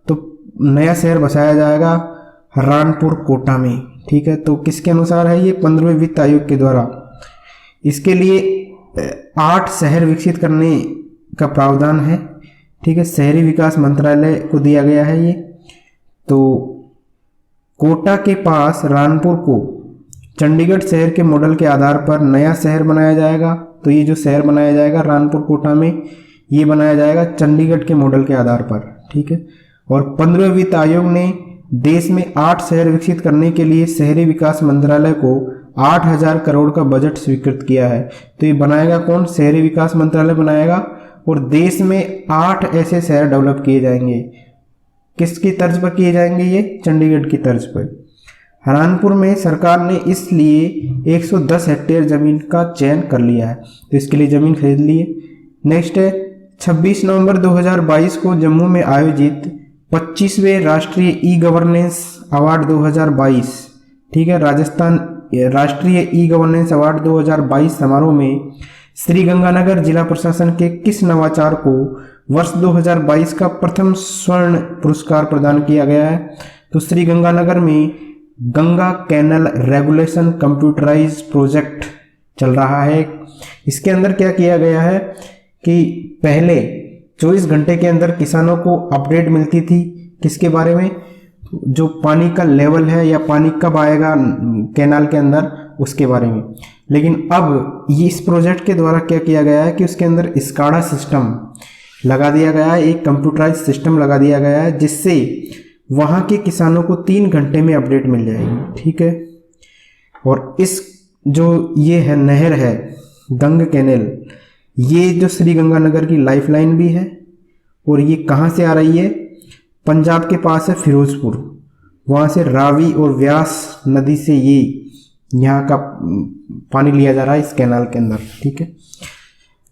तो नया शहर बसाया जाएगा रानपुर कोटा में। ठीक है, तो किसके अनुसार है ये? 15वें वित्त आयोग के द्वारा। इसके लिए 8 शहर विकसित करने का प्रावधान है। ठीक है, शहरी विकास मंत्रालय को दिया गया है ये। तो कोटा के पास रानपुर को चंडीगढ़ शहर के मॉडल के आधार पर नया शहर बनाया जाएगा। तो ये जो शहर बनाया जाएगा रानपुर कोटा में, ये बनाया जाएगा चंडीगढ़ के मॉडल के आधार पर। ठीक है, और 15वें वित्त आयोग ने देश में 8 शहर विकसित करने के लिए शहरी विकास मंत्रालय को 8,000 करोड़ का बजट स्वीकृत किया है। तो ये बनाएगा कौन? शहरी विकास मंत्रालय बनाएगा, और देश में 8 ऐसे शहर डेवलप किए जाएंगे। किसकी तर्ज पर किए जाएंगे ये? चंडीगढ़ की तर्ज पर। रानपुर में सरकार ने इसलिए 110 हेक्टेयर जमीन का चयन कर लिया है, तो इसके लिए जमीन खरीद लिए। नेक्स्ट है, 26 नवंबर 2022 को जम्मू में आयोजित 25वें राष्ट्रीय ई गवर्नेंस अवार्ड 2022, ठीक है, राजस्थान राष्ट्रीय ई गवर्नेंस अवार्ड 2022 समारोह में श्रीगंगानगर जिला प्रशासन के किस नवाचार को वर्ष 2022 का प्रथम स्वर्ण पुरस्कार प्रदान किया गया है? तो श्रीगंगानगर में Ganga canal regulation computerise project चल रहा है। इसके अंदर क्या किया गया है कि पहले 24 घंटे के अंदर किसानों को अपडेट मिलती थी, किसके बारे में? जो पानी का लेवल है या पानी कब आएगा कैनाल के अंदर, उसके बारे में। लेकिन अब ये इस प्रोजेक्ट के द्वारा क्या किया गया है कि उसके अंदर स्काडा सिस्टम लगा दिया गया है, एक कंप्यूटराइज सिस्टम लगा दिया गया है, जिससे वहाँ के किसानों को 3 घंटे में अपडेट मिल जाएगी। ठीक है, और इस जो ये है नहर है गंगा कैनल, ये जो श्रीगंगानगर की लाइफलाइन भी है, और ये कहाँ से आ रही है? पंजाब के पास है फिरोजपुर, वहाँ से रावी और व्यास नदी से ये यहाँ का पानी लिया जा रहा है इस कैनाल के अंदर। ठीक है,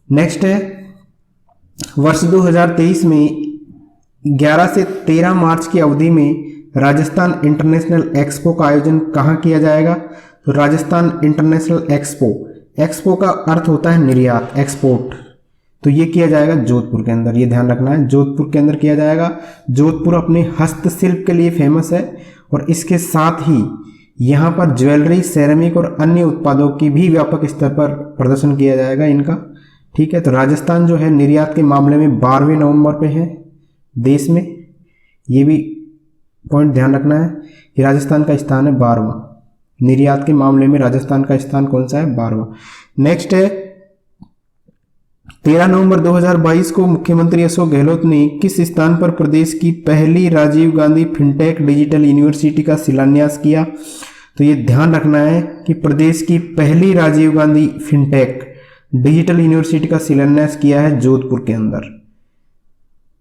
नेक्स्ट है, वर्ष 2023 में 11 से 13 मार्च की अवधि में राजस्थान इंटरनेशनल एक्सपो का आयोजन कहाँ किया जाएगा? तो राजस्थान इंटरनेशनल एक्सपो का अर्थ होता है निर्यात, एक्सपोर्ट। तो ये किया जाएगा जोधपुर के अंदर, ये ध्यान रखना है, जोधपुर के अंदर किया जाएगा। जोधपुर अपने हस्तशिल्प के लिए फेमस है, और इसके साथ ही यहाँ पर ज्वेलरी, सेरेमिक और अन्य उत्पादों की भी व्यापक स्तर पर प्रदर्शन किया जाएगा इनका। ठीक है, तो राजस्थान जो है निर्यात के मामले में 12वें नंबर पे है देश में। ये भी पॉइंट ध्यान रखना है कि राजस्थान का स्थान है 12वां, निर्यात के मामले में राजस्थान का स्थान कौन सा है? 12वां। नेक्स्ट है, 13 नवंबर 2022 को मुख्यमंत्री अशोक गहलोत ने किस स्थान पर प्रदेश की पहली Rajiv Gandhi fintech digital university का शिलान्यास किया? तो ये ध्यान रखना है कि प्रदेश की पहली Rajiv Gandhi fintech digital university का शिलान्यास किया है जोधपुर के अंदर।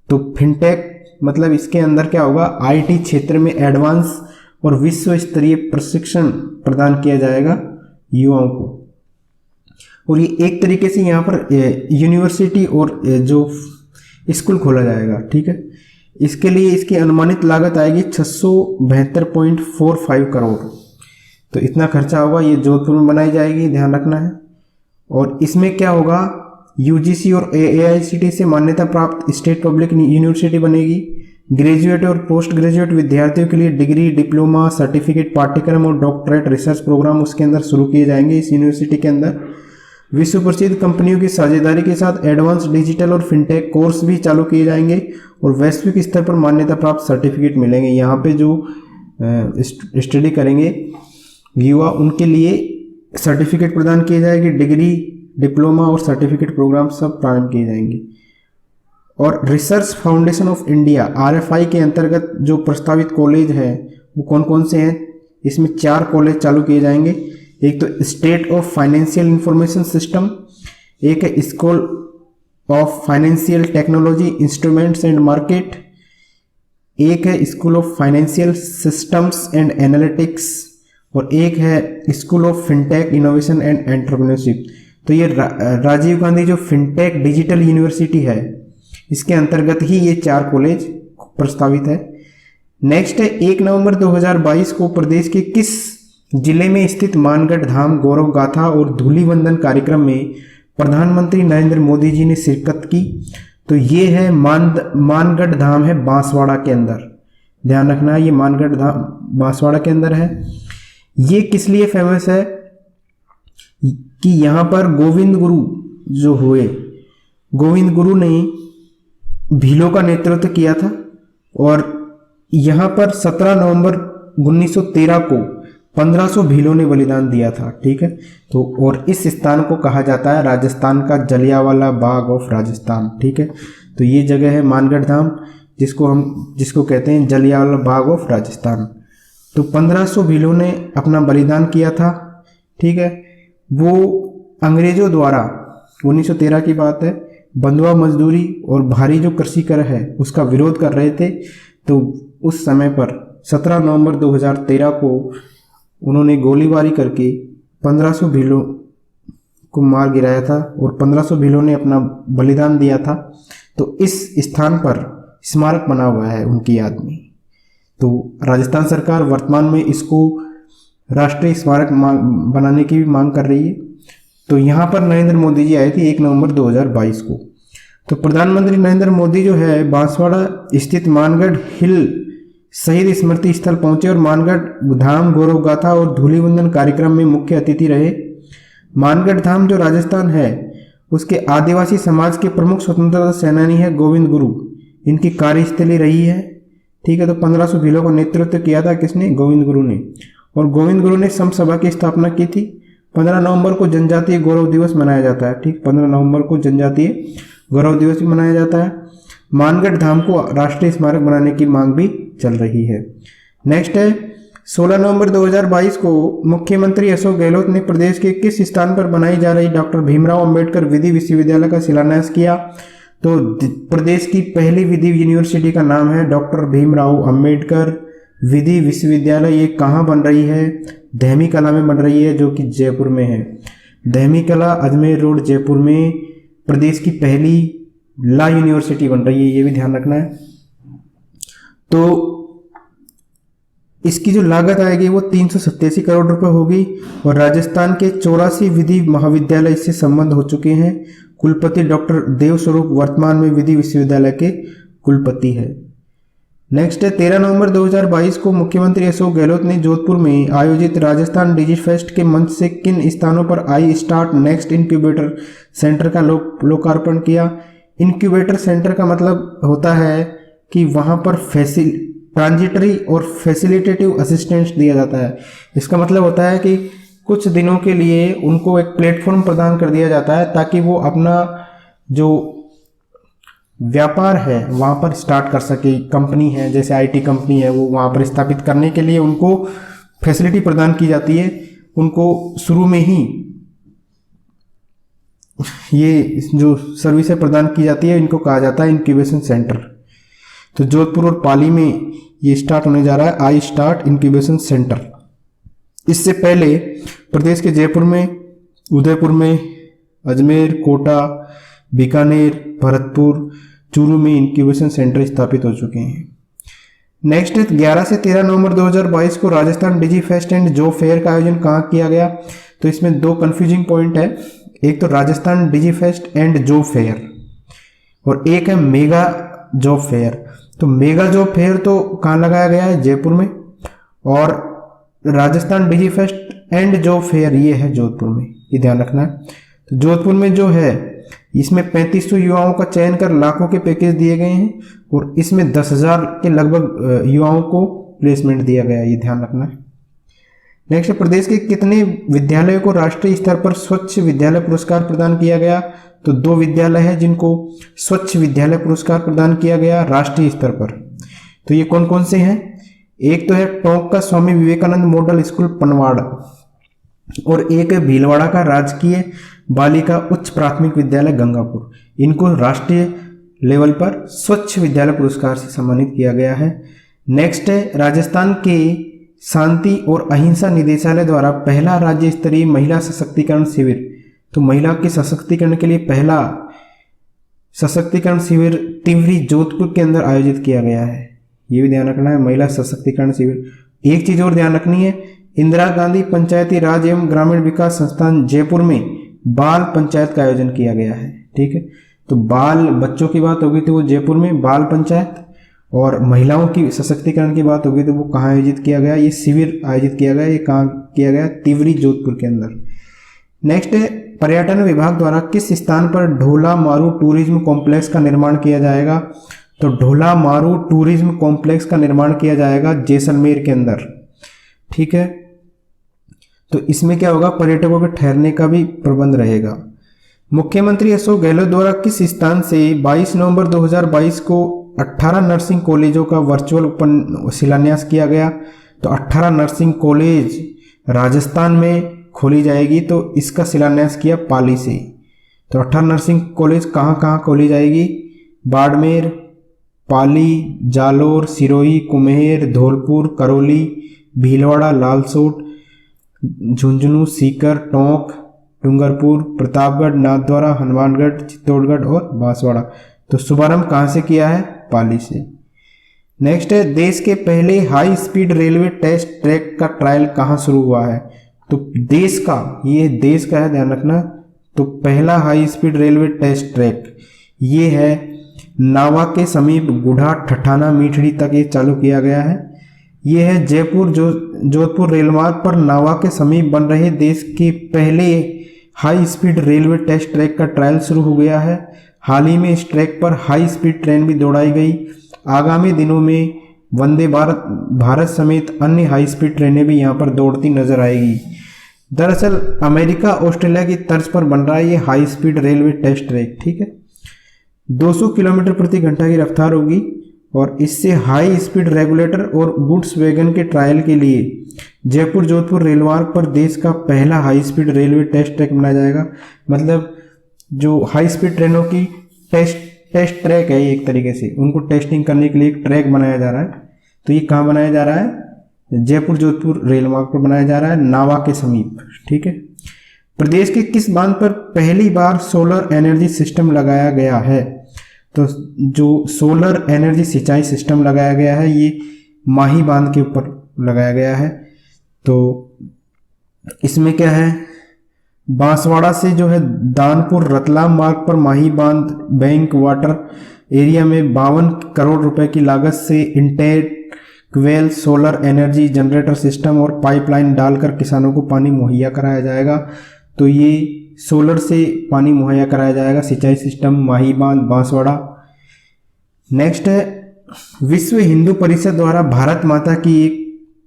तो फिनटेक मतलब इसके अंदर क्या होगा? आईटी क्षेत्र में एडवांस और विश्व स्तरीय प्रशिक्षण प्रदान किया जाएगा युवाओं को, और ये एक तरीके से यहाँ पर यूनिवर्सिटी और जो स्कूल खोला जाएगा। ठीक है, इसके लिए इसकी अनुमानित लागत आएगी 672.45 करोड़। तो इतना खर्चा होगा, ये जोधपुर में बनाई जाएगी, ध्यान रखना है। और इसमें क्या होगा? यूजीसी और एआईसीटीई से मान्यता प्राप्त स्टेट पब्लिक यूनिवर्सिटी बनेगी। ग्रेजुएट और पोस्ट ग्रेजुएट विद्यार्थियों के लिए डिग्री, डिप्लोमा, सर्टिफिकेट पाठ्यक्रम और डॉक्टरेट रिसर्च प्रोग्राम उसके अंदर शुरू किए जाएंगे इस यूनिवर्सिटी के अंदर। विश्व प्रसिद्ध कंपनियों की साझेदारी के साथ एडवांस डिजिटल और फिनटेक कोर्स भी चालू किए जाएंगे और वैश्विक स्तर पर मान्यता प्राप्त सर्टिफिकेट मिलेंगे। यहाँ पे जो स्टडी करेंगे युवा उनके लिए सर्टिफिकेट प्रदान किए जाएंगे, डिग्री, डिप्लोमा और सर्टिफिकेट प्रोग्राम सब प्रारंभ किए जाएंगे। और research foundation of India RFI के अंतर्गत जो प्रस्तावित कॉलेज है वो कौन कौन से हैं, इसमें 4 कॉलेज चालू किए जाएंगे। एक तो state of financial information system, एक है school of financial technology instruments and market, एक है school of financial systems and analytics और एक है school of fintech innovation and entrepreneurship. तो ये राजीव गांधी जो फिनटेक डिजिटल यूनिवर्सिटी है इसके अंतर्गत ही ये 4 कॉलेज प्रस्तावित है। नेक्स्ट है 1 नवंबर 2022 को प्रदेश के किस जिले में स्थित मानगढ़ धाम गौरव गाथा और धूलिवंदन कार्यक्रम में प्रधानमंत्री नरेंद्र मोदी जी ने शिरकत की। तो ये है मानगढ़ धाम है बांसवाड़ा के अंदर, ध्यान रखना है ये मानगढ़ धाम बांसवाड़ा के अंदर है। ये किस लिए फेमस है कि यहाँ पर गोविंद गुरु जो हुए, गोविंद गुरु ने भीलों का नेतृत्व किया था और यहाँ पर 17 नवंबर 1913 को 1500 भीलों ने बलिदान दिया था, ठीक है। तो और इस स्थान को कहा जाता है राजस्थान का जलियांवाला बाग ऑफ राजस्थान, ठीक है। तो ये जगह है मानगढ़ धाम जिसको कहते हैं जलियांवाला बाग ऑफ राजस्थान। तो 1500 भीलों ने अपना बलिदान किया था, ठीक है। वो अंग्रेजों द्वारा 1913 की बात है, बंधुआ मजदूरी और भारी जो कृषि कर है उसका विरोध कर रहे थे। तो उस समय पर 17 नवंबर 2013 को उन्होंने गोलीबारी करके 1500 भीलों को मार गिराया था और 1500 भीलों ने अपना बलिदान दिया था। तो इस स्थान पर स्मारक बना हुआ है उनकी याद में। तो राजस्थान सरकार वर्तमान में इसको राष्ट्रीय स्मारक बनाने की भी मांग कर रही है। तो यहाँ पर नरेंद्र मोदी जी आए थे 1 नवंबर 2022 को। तो प्रधानमंत्री नरेंद्र मोदी जो है बांसवाड़ा स्थित मानगढ़ हिल शहीद स्मृति स्थल पहुंचे और मानगढ़ धाम गौरव गाथा और धूलिवंदन कार्यक्रम में मुख्य अतिथि रहे। मानगढ़ धाम जो राजस्थान है उसके आदिवासी समाज के प्रमुख स्वतंत्रता सेनानी है गोविंद गुरु, इनकी कार्यस्थली रही है, ठीक है। तो 1500 भीलों का नेतृत्व किया था किसने, गोविंद गुरु ने। और गोविंद गुरु ने सम सभा की स्थापना की थी। 15 नवंबर को जनजातीय गौरव दिवस मनाया जाता है, ठीक। 15 नवंबर को जनजातीय गौरव दिवस भी मनाया जाता है। मानगढ़ धाम को राष्ट्रीय स्मारक बनाने की मांग भी चल रही है। नेक्स्ट है 16 नवंबर 2022 को मुख्यमंत्री अशोक गहलोत ने प्रदेश के किस स्थान पर बनाई जा रही डॉक्टर भीमराव अंबेडकर विधि विश्वविद्यालय का शिलान्यास किया। तो प्रदेश की पहली विधि यूनिवर्सिटी का नाम है डॉक्टर भीमराव अंबेडकर विधि विश्वविद्यालय। ये कहाँ बन रही है, धहमी कला में बन रही है जो कि जयपुर में है। धहमी कला अजमेर रोड जयपुर में प्रदेश की पहली ला यूनिवर्सिटी बन रही है, ये भी ध्यान रखना है। तो इसकी जो लागत आएगी वो 387 करोड़ रुपए होगी और राजस्थान के 84 विधि महाविद्यालय इससे संबद्ध हो चुके हैं। कुलपति डॉक्टर देवस्वरूप वर्तमान में विधि विश्वविद्यालय के कुलपति है। नेक्स्ट है 13 नवंबर 2022 को मुख्यमंत्री अशोक गहलोत ने जोधपुर में आयोजित राजस्थान डिजिफेस्ट के मंच से किन स्थानों पर I start next incubator centre का लोकार्पण किया। इंक्यूबेटर सेंटर का मतलब होता है कि वहां पर ट्रांजिटरी और फैसिलिटेटिव असिस्टेंस दिया जाता है। इसका मतलब होता है कि कुछ दिनों के लिए उनको एक प्लेटफॉर्म प्रदान कर दिया जाता है ताकि वो अपना जो व्यापार है वहाँ पर स्टार्ट कर सके। कंपनी है जैसे IT कंपनी है वो वहाँ पर स्थापित करने के लिए उनको फैसिलिटी प्रदान की जाती है। उनको शुरू में ही ये जो सर्विसें प्रदान की जाती है इनको कहा जाता है इंक्यूबेशन सेंटर। तो जोधपुर और पाली में ये स्टार्ट होने जा रहा है आई स्टार्ट इंक्यूबेशन सेंटर। इससे पहले प्रदेश के जयपुर में, उदयपुर में, अजमेर, कोटा, बीकानेर, भरतपुर, चूरू में इंक्यूबेशन सेंटर स्थापित हो चुके हैं। नेक्स्ट 11 से 13 नवंबर 2022 को राजस्थान डिजी फेस्ट एंड जॉब फेयर का आयोजन कहाँ किया गया। तो इसमें 2 कंफ्यूजिंग पॉइंट है, एक तो राजस्थान डिजी फेस्ट एंड जॉब फेयर और एक है मेगा जॉब फेयर। तो मेगा जॉब फेयर तो कहाँ लगाया गया है, जयपुर में, और राजस्थान डिजी फेस्ट एंड जॉब फेयर ये है जोधपुर में, ये ध्यान रखना है। तो जोधपुर में जो है इसमें 3500 युवाओं का चयन कर लाखों के पैकेज दिए गए हैं और इसमें 10,000 के लगभग युवाओं को प्लेसमेंट दिया गया है, ये ध्यान रखना है। नेक्स्ट, प्रदेश के कितने विद्यालयों को राष्ट्रीय स्तर पर स्वच्छ विद्यालय पुरस्कार प्रदान किया गया? तो 2 विद्यालय हैं जिनको स्वच्छ विद्यालय पुरस्कार प्रदान किया गया राष्ट्रीय स्तर पर। तो ये कौन कौन से हैं? एक तो है टोंक का स्वामी विवेकानंद मॉडल स्कूल पनवाड़ और एक है भीलवाड़ा का राजकीय बालिका उच्च प्राथमिक विद्यालय गंगापुर। इनको राष्ट्रीय लेवल पर स्वच्छ विद्यालय पुरस्कार से सम्मानित किया गया है। नेक्स्ट है राजस्थान के शांति और अहिंसा निदेशालय द्वारा पहला राज्य स्तरीय महिला सशक्तिकरण शिविर। तो महिला के सशक्तिकरण के लिए पहला सशक्तिकरण शिविर टिहरी जोधपुर के अंदर आयोजित किया गया है, ये भी ध्यान रखना है, महिला सशक्तिकरण शिविर। एक चीज और ध्यान रखनी है, इंदिरा गांधी पंचायती राज एवं ग्रामीण विकास संस्थान जयपुर में बाल पंचायत का आयोजन किया गया है। ठीक है, तो बाल बच्चों की बात होगी तो वो जयपुर में बाल पंचायत, और महिलाओं की सशक्तिकरण की बात होगी तो वो कहाँ आयोजित किया गया, ये शिविर आयोजित किया गया, ये कहाँ किया गया? तिवरी जोधपुर के अंदर। नेक्स्ट है पर्यटन विभाग द्वारा किस स्थान पर ढोला मारू टूरिज्म कॉम्प्लेक्स का निर्माण किया जाएगा? तो ढोला मारू टूरिज्म कॉम्प्लेक्स का निर्माण किया जाएगा जैसलमेर के अंदर। ठीक है, तो इसमें क्या होगा, पर्यटकों के ठहरने का भी प्रबंध रहेगा। मुख्यमंत्री अशोक गहलोत द्वारा किस स्थान से 22 नवंबर 2022 को 18 नर्सिंग कॉलेजों का वर्चुअल शिलान्यास किया गया? तो 18 नर्सिंग कॉलेज राजस्थान में खोली जाएगी, तो इसका शिलान्यास किया पाली से। तो 18 नर्सिंग कॉलेज कहाँ कहाँ खोली जाएगी? बाड़मेर, पाली, जालोर, सिरोही, कुम्हेर, धौलपुर, करौली, भीलवाड़ा, लालसोट, झुंझुनू, सीकर, टोंक, डूंगरपुर, प्रतापगढ़, नाथद्वारा, हनुमानगढ़, चित्तौड़गढ़ और बांसवाड़ा। तो शुभारंभ कहाँ से किया है? पाली से। नेक्स्ट है देश के पहले high speed railway test track का ट्रायल कहाँ शुरू हुआ है? तो देश का, ये देश का है, ध्यान रखना। तो पहला high speed railway test track ये है नावा के समीप गुढ़ा ठठाना मीठड़ी तक ये चालू किया गया है। ये है जयपुर जोधपुर रेलमार्ग पर नावा के समीप बन रहे देश के पहले high speed railway test track का ट्रायल शुरू हो गया है। हाल ही में इस ट्रैक पर हाई स्पीड ट्रेन भी दौड़ाई गई। आगामी दिनों में वंदे भारत समेत अन्य हाई स्पीड ट्रेनें भी यहाँ पर दौड़ती नजर आएगी। दरअसल अमेरिका ऑस्ट्रेलिया की तर्ज पर बन रहा है ये high speed railway test track. ठीक है, 200 किलोमीटर प्रति घंटा की रफ्तार होगी और इससे हाई स्पीड रेगुलेटर और गुड्स वैगन के ट्रायल के लिए जयपुर जोधपुर रेलमार्ग पर देश का पहला high speed railway test track बनाया जाएगा। मतलब जो हाई स्पीड ट्रेनों की टेस्ट ट्रैक है, एक तरीके से उनको टेस्टिंग करने के लिए एक ट्रैक बनाया जा रहा है। तो ये कहाँ बनाया जा रहा है? जयपुर जोधपुर रेलमार्ग पर बनाया जा रहा है, नावा के समीप। ठीक है, प्रदेश के किस बांध पर पहली बार सोलर एनर्जी सिस्टम लगाया गया है? तो जो सोलर एनर्जी सिंचाई सिस्टम लगाया गया है ये माही बांध के ऊपर लगाया गया है। तो इसमें क्या है, बांसवाड़ा से जो है दानपुर रतलाम मार्ग पर माही बांध बैंक वाटर एरिया में 52 करोड़ रुपए की लागत से integral solar energy generator system और पाइपलाइन डालकर किसानों को पानी मुहैया कराया जाएगा। तो ये सोलर से पानी मुहैया कराया जाएगा, सिंचाई सिस्टम माही बांध बांसवाड़ा। नेक्स्ट है विश्व हिंदू परिषद द्वारा भारत माता की एक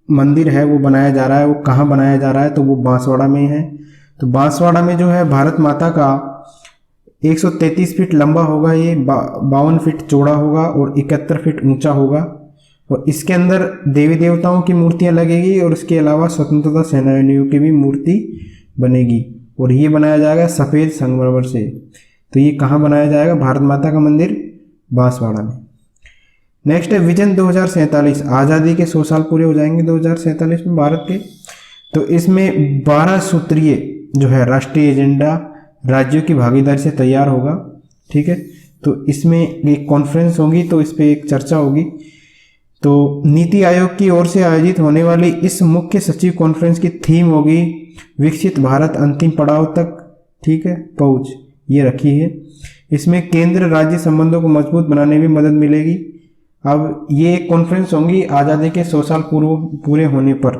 मंदिर है वो बनाया जा रहा है, वो कहाँ बनाया जा रहा है? तो वो बांसवाड़ा में है। तो बांसवाड़ा में जो है भारत माता का 133 फीट लंबा होगा, ये 52 फीट चौड़ा होगा और 71 फीट ऊंचा होगा और इसके अंदर देवी देवताओं की मूर्तियां लगेगी और इसके अलावा स्वतंत्रता सेनानियों की भी मूर्ति बनेगी और ये बनाया जाएगा सफ़ेद संगमरमर से। तो ये कहाँ बनाया जाएगा? भारत माता का मंदिर बांसवाड़ा में। नेक्स्ट है विजन 2047, आज़ादी के 100 साल पूरे हो जाएंगे 2047 में भारत के। तो इसमें 12 सूत्रीय जो है राष्ट्रीय एजेंडा राज्यों की भागीदारी से तैयार होगा। ठीक है, तो इसमें एक कॉन्फ्रेंस होगी, तो इस पर एक चर्चा होगी। तो नीति आयोग की ओर से आयोजित होने वाली इस मुख्य सचिव कॉन्फ्रेंस की थीम होगी विकसित भारत अंतिम पड़ाव तक, ठीक है, पहुंच, ये रखी है। इसमें केंद्र राज्य संबंधों को मजबूत बनाने में मदद मिलेगी। अब ये कॉन्फ्रेंस होंगी आज़ादी के 100 साल पूरे होने पर,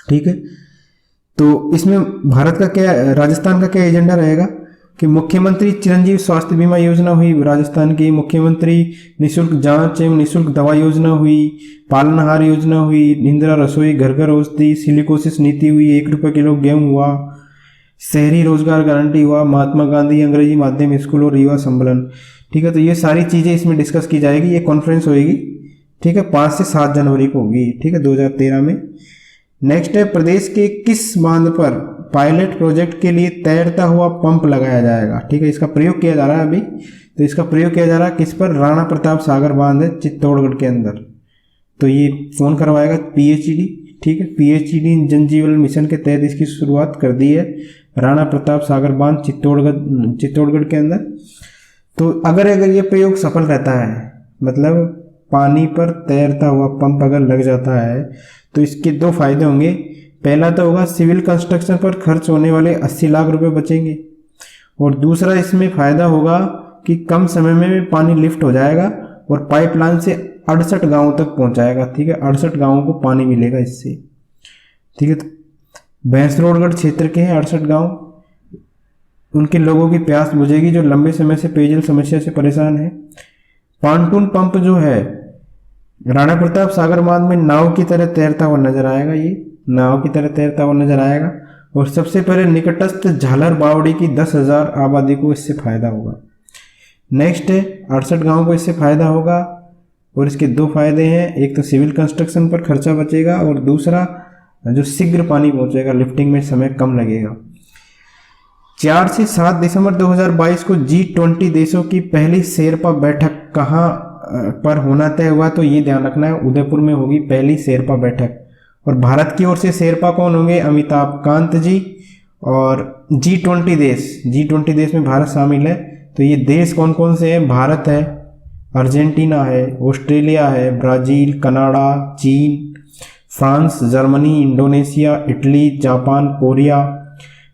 ठीक है। तो इसमें भारत का क्या, राजस्थान का क्या एजेंडा रहेगा कि मुख्यमंत्री चिरंजीव स्वास्थ्य बीमा योजना हुई राजस्थान की, मुख्यमंत्री निःशुल्क जांच एवं निःशुल्क दवा योजना हुई, पालनहार योजना हुई, इंदिरा रसोई घर घर औषधि, सिलिकोसिस नीति हुई, 1 रुपये किलो गेहूं हुआ, शहरी रोजगार गारंटी हुआ, महात्मा गांधी अंग्रेजी माध्यम स्कूल और युवा सम्मेलन। ठीक है, तो ये सारी चीजें इसमें डिस्कस की जाएगी। ये कॉन्फ्रेंस होगी, ठीक है, 5 से 7 जनवरी को होगी, ठीक है, 2013 में। नेक्स्ट है, प्रदेश के किस बांध पर पायलट प्रोजेक्ट के लिए तैरता हुआ पंप लगाया जाएगा। ठीक है, इसका प्रयोग किया जा रहा है अभी, तो इसका प्रयोग किया जा रहा है किस पर, राणा प्रताप सागर बांध है चित्तौड़गढ़ के अंदर। तो ये कौन करवाएगा, पीएचईडी। ठीक है, पीएचईडी जल जीवन मिशन के तहत इसकी शुरुआत कर दी है, राणा प्रताप सागर बांध चित्तौड़गढ़ के अंदर। तो अगर ये प्रयोग सफल रहता है, मतलब पानी पर तैरता हुआ पंप अगर लग जाता है, तो इसके 2 फायदे होंगे। पहला तो होगा सिविल कंस्ट्रक्शन पर खर्च होने वाले 80 लाख रुपए बचेंगे, और दूसरा इसमें फायदा होगा कि कम समय में पानी लिफ्ट हो जाएगा और पाइपलाइन से 68 गांवों तक पहुंचाएगा। ठीक है, 68 गांवों को पानी मिलेगा इससे। ठीक है, तो भैंसरोडगढ़ क्षेत्र के हैं 68 गांव, उनके लोगों की प्यास बुझेगी जो लंबे समय से पेयजल समस्या से परेशान है। पांटून पंप जो है राणा प्रताप सागर बांध में नाव की तरह तैरता हुआ नजर आएगा, ये नाव की तरह तैरता हुआ नजर आएगा। और सबसे पहले निकटस्थ झालर बावड़ी की 10,000 आबादी को इससे फायदा होगा। नेक्स्ट है, 68 गांवों को इससे फायदा होगा, और इसके 2 फायदे हैं। एक तो सिविल कंस्ट्रक्शन पर खर्चा बचेगा, और दूसरा जो शीघ्र पानी पहुंचेगा, लिफ्टिंग में समय कम लगेगा। 4 से 7 दिसंबर 2022 को G20 देशों की पहली शेरपा बैठक कहाँ पर होना तय हुआ, तो ये ध्यान रखना है, उदयपुर में होगी पहली शेरपा बैठक। और भारत की ओर से शेरपा कौन होंगे, अमिताभ कांत जी। और G20 देश में भारत शामिल है। तो ये देश कौन कौन से हैं, भारत है, अर्जेंटीना है, ऑस्ट्रेलिया है, ब्राजील, कनाडा, चीन, France, Germany, Indonesia, Italy, Japan, Korea,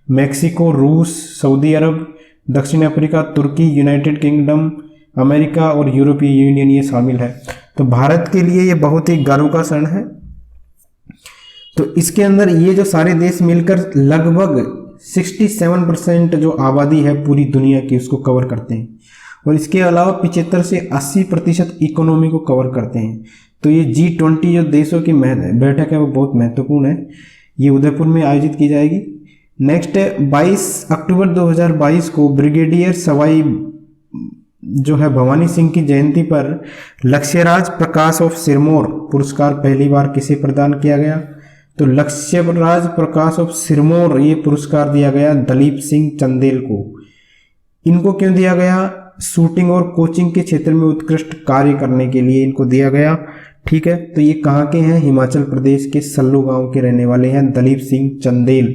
Mexico, रूस, सऊदी अरब, दक्षिण अफ्रीका, तुर्की, यूनाइटेड किंगडम, अमेरिका और यूरोपीय यूनियन ये शामिल है। तो भारत के लिए ये बहुत ही गर्व का क्षण है। तो इसके अंदर ये जो सारे देश मिलकर लगभग 67% जो आबादी है पूरी दुनिया की उसको कवर करते हैं, और इसके अलावा 75 से 80% इकोनॉमी को कवर करते हैं। तो ये G20 जो देशों की बैठक है वो बहुत महत्वपूर्ण है, ये उदयपुर में आयोजित की जाएगी। नेक्स्ट है, 22 अक्टूबर 2022 को ब्रिगेडियर सवाई जो है भवानी सिंह की जयंती पर लक्ष्यराज प्रकाश ऑफ सिरमौर पुरस्कार पहली बार किसे प्रदान किया गया, तो लक्ष्यराज प्रकाश ऑफ सिरमौर ये पुरस्कार दिया गया दलीप सिंह चंदेल को। इनको क्यों दिया गया, शूटिंग और कोचिंग के क्षेत्र में उत्कृष्ट कार्य करने के लिए इनको दिया गया। ठीक है, तो ये कहाँ के हैं, हिमाचल प्रदेश के सल्लू गांव के रहने वाले हैं दलीप सिंह चंदेल।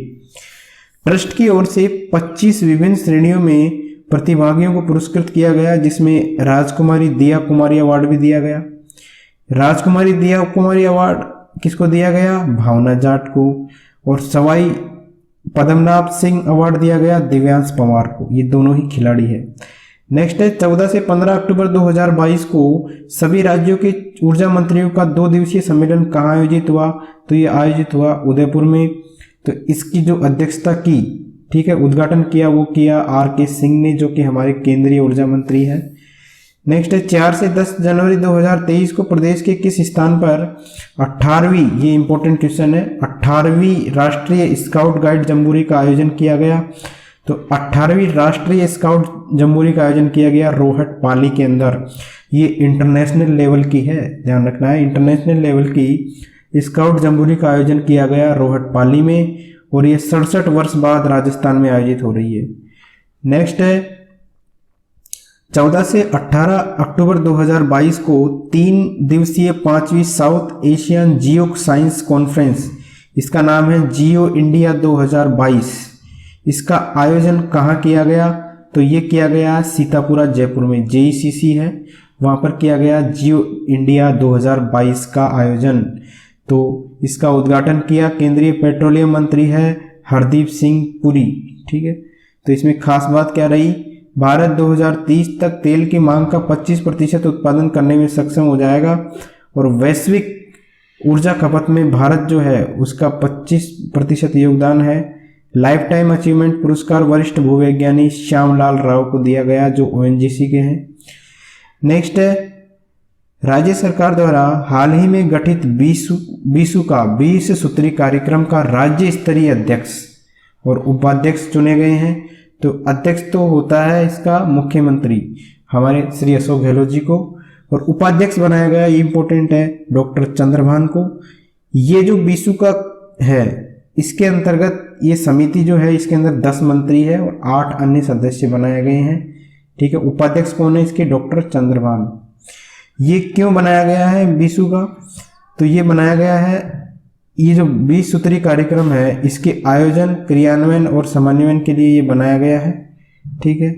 ट्रस्ट की ओर से 25 विभिन्न श्रेणियों में प्रतिभागियों को पुरस्कृत किया गया, जिसमें राजकुमारी दिया कुमारी अवार्ड भी दिया गया। राजकुमारी दिया कुमारी अवार्ड किसको दिया गया, भावना जाट को। और सवाई पद्मनाभ सिंह अवार्ड दिया गया दिव्यांश पवार को। ये दोनों ही खिलाड़ी है। नेक्स्ट है, 14 से 15 अक्टूबर 2022 को सभी राज्यों के ऊर्जा मंत्रियों का 2 दिवसीय सम्मेलन कहाँ आयोजित हुआ, तो ये आयोजित हुआ उदयपुर में। तो इसकी जो अध्यक्षता की, ठीक है, उद्घाटन किया वो किया R.K. सिंह ने, जो कि हमारे केंद्रीय ऊर्जा मंत्री है। नेक्स्ट है, 4 से 10 जनवरी 2023 को प्रदेश के किस स्थान पर 18वीं, ये इंपॉर्टेंट क्वेश्चन है, 18वीं राष्ट्रीय स्काउट गाइड जम्बूरी का आयोजन किया गया। तो 18वीं राष्ट्रीय स्काउट जम्बूरी का आयोजन किया गया रोहट पाली के अंदर। ये इंटरनेशनल लेवल की है, ध्यान रखना है, इंटरनेशनल लेवल की स्काउट जम्बूरी का आयोजन किया गया रोहट पाली में, और ये 67 वर्ष बाद राजस्थान में आयोजित हो रही है। नेक्स्ट है, 14 से 18 अक्टूबर 2022 को 3 दिवसीय 5वीं south Asian geoscience conference, इसका नाम है जियो इंडिया 2022, इसका आयोजन कहाँ किया गया, तो ये किया गया सीतापुरा जयपुर में, JECC है, वहाँ पर किया गया जियो इंडिया 2022 का आयोजन। तो इसका उद्घाटन किया केंद्रीय पेट्रोलियम मंत्री है हरदीप सिंह पुरी। ठीक है, तो इसमें खास बात क्या रही, भारत 2030 तक तेल की मांग का 25% उत्पादन करने में सक्षम हो जाएगा, और वैश्विक ऊर्जा खपत में भारत जो है उसका 25% योगदान है। लाइफ टाइम अचीवमेंट पुरस्कार वरिष्ठ भूवैज्ञानिक श्यामलाल राव को दिया गया जो ओएनजीसी के हैं। नेक्स्ट है राज्य सरकार द्वारा हाल ही में गठित 20 सूत्री कार्यक्रम का राज्य स्तरीय अध्यक्ष और उपाध्यक्ष चुने गए हैं। तो अध्यक्ष तो होता है इसका मुख्यमंत्री हमारे श्री अशोक गहलोत जी को, और उपाध्यक्ष बनाया गया, ये इंपॉर्टेंट है, डॉक्टर चंद्रभान को। ये जो 20 का है इसके अंतर्गत ये समिति जो है इसके अंदर 10 मंत्री है और 8 अन्य सदस्य बनाए गए हैं। ठीक है, उपाध्यक्ष कौन है इसके? डॉक्टर चंद्रभान। ये क्यों बनाया गया है 20 का? तो ये बनाया गया है, ये जो 20 सूत्री कार्यक्रम है इसके आयोजन, क्रियान्वयन और समन्वयन के लिए ये बनाया गया है। ठीक है,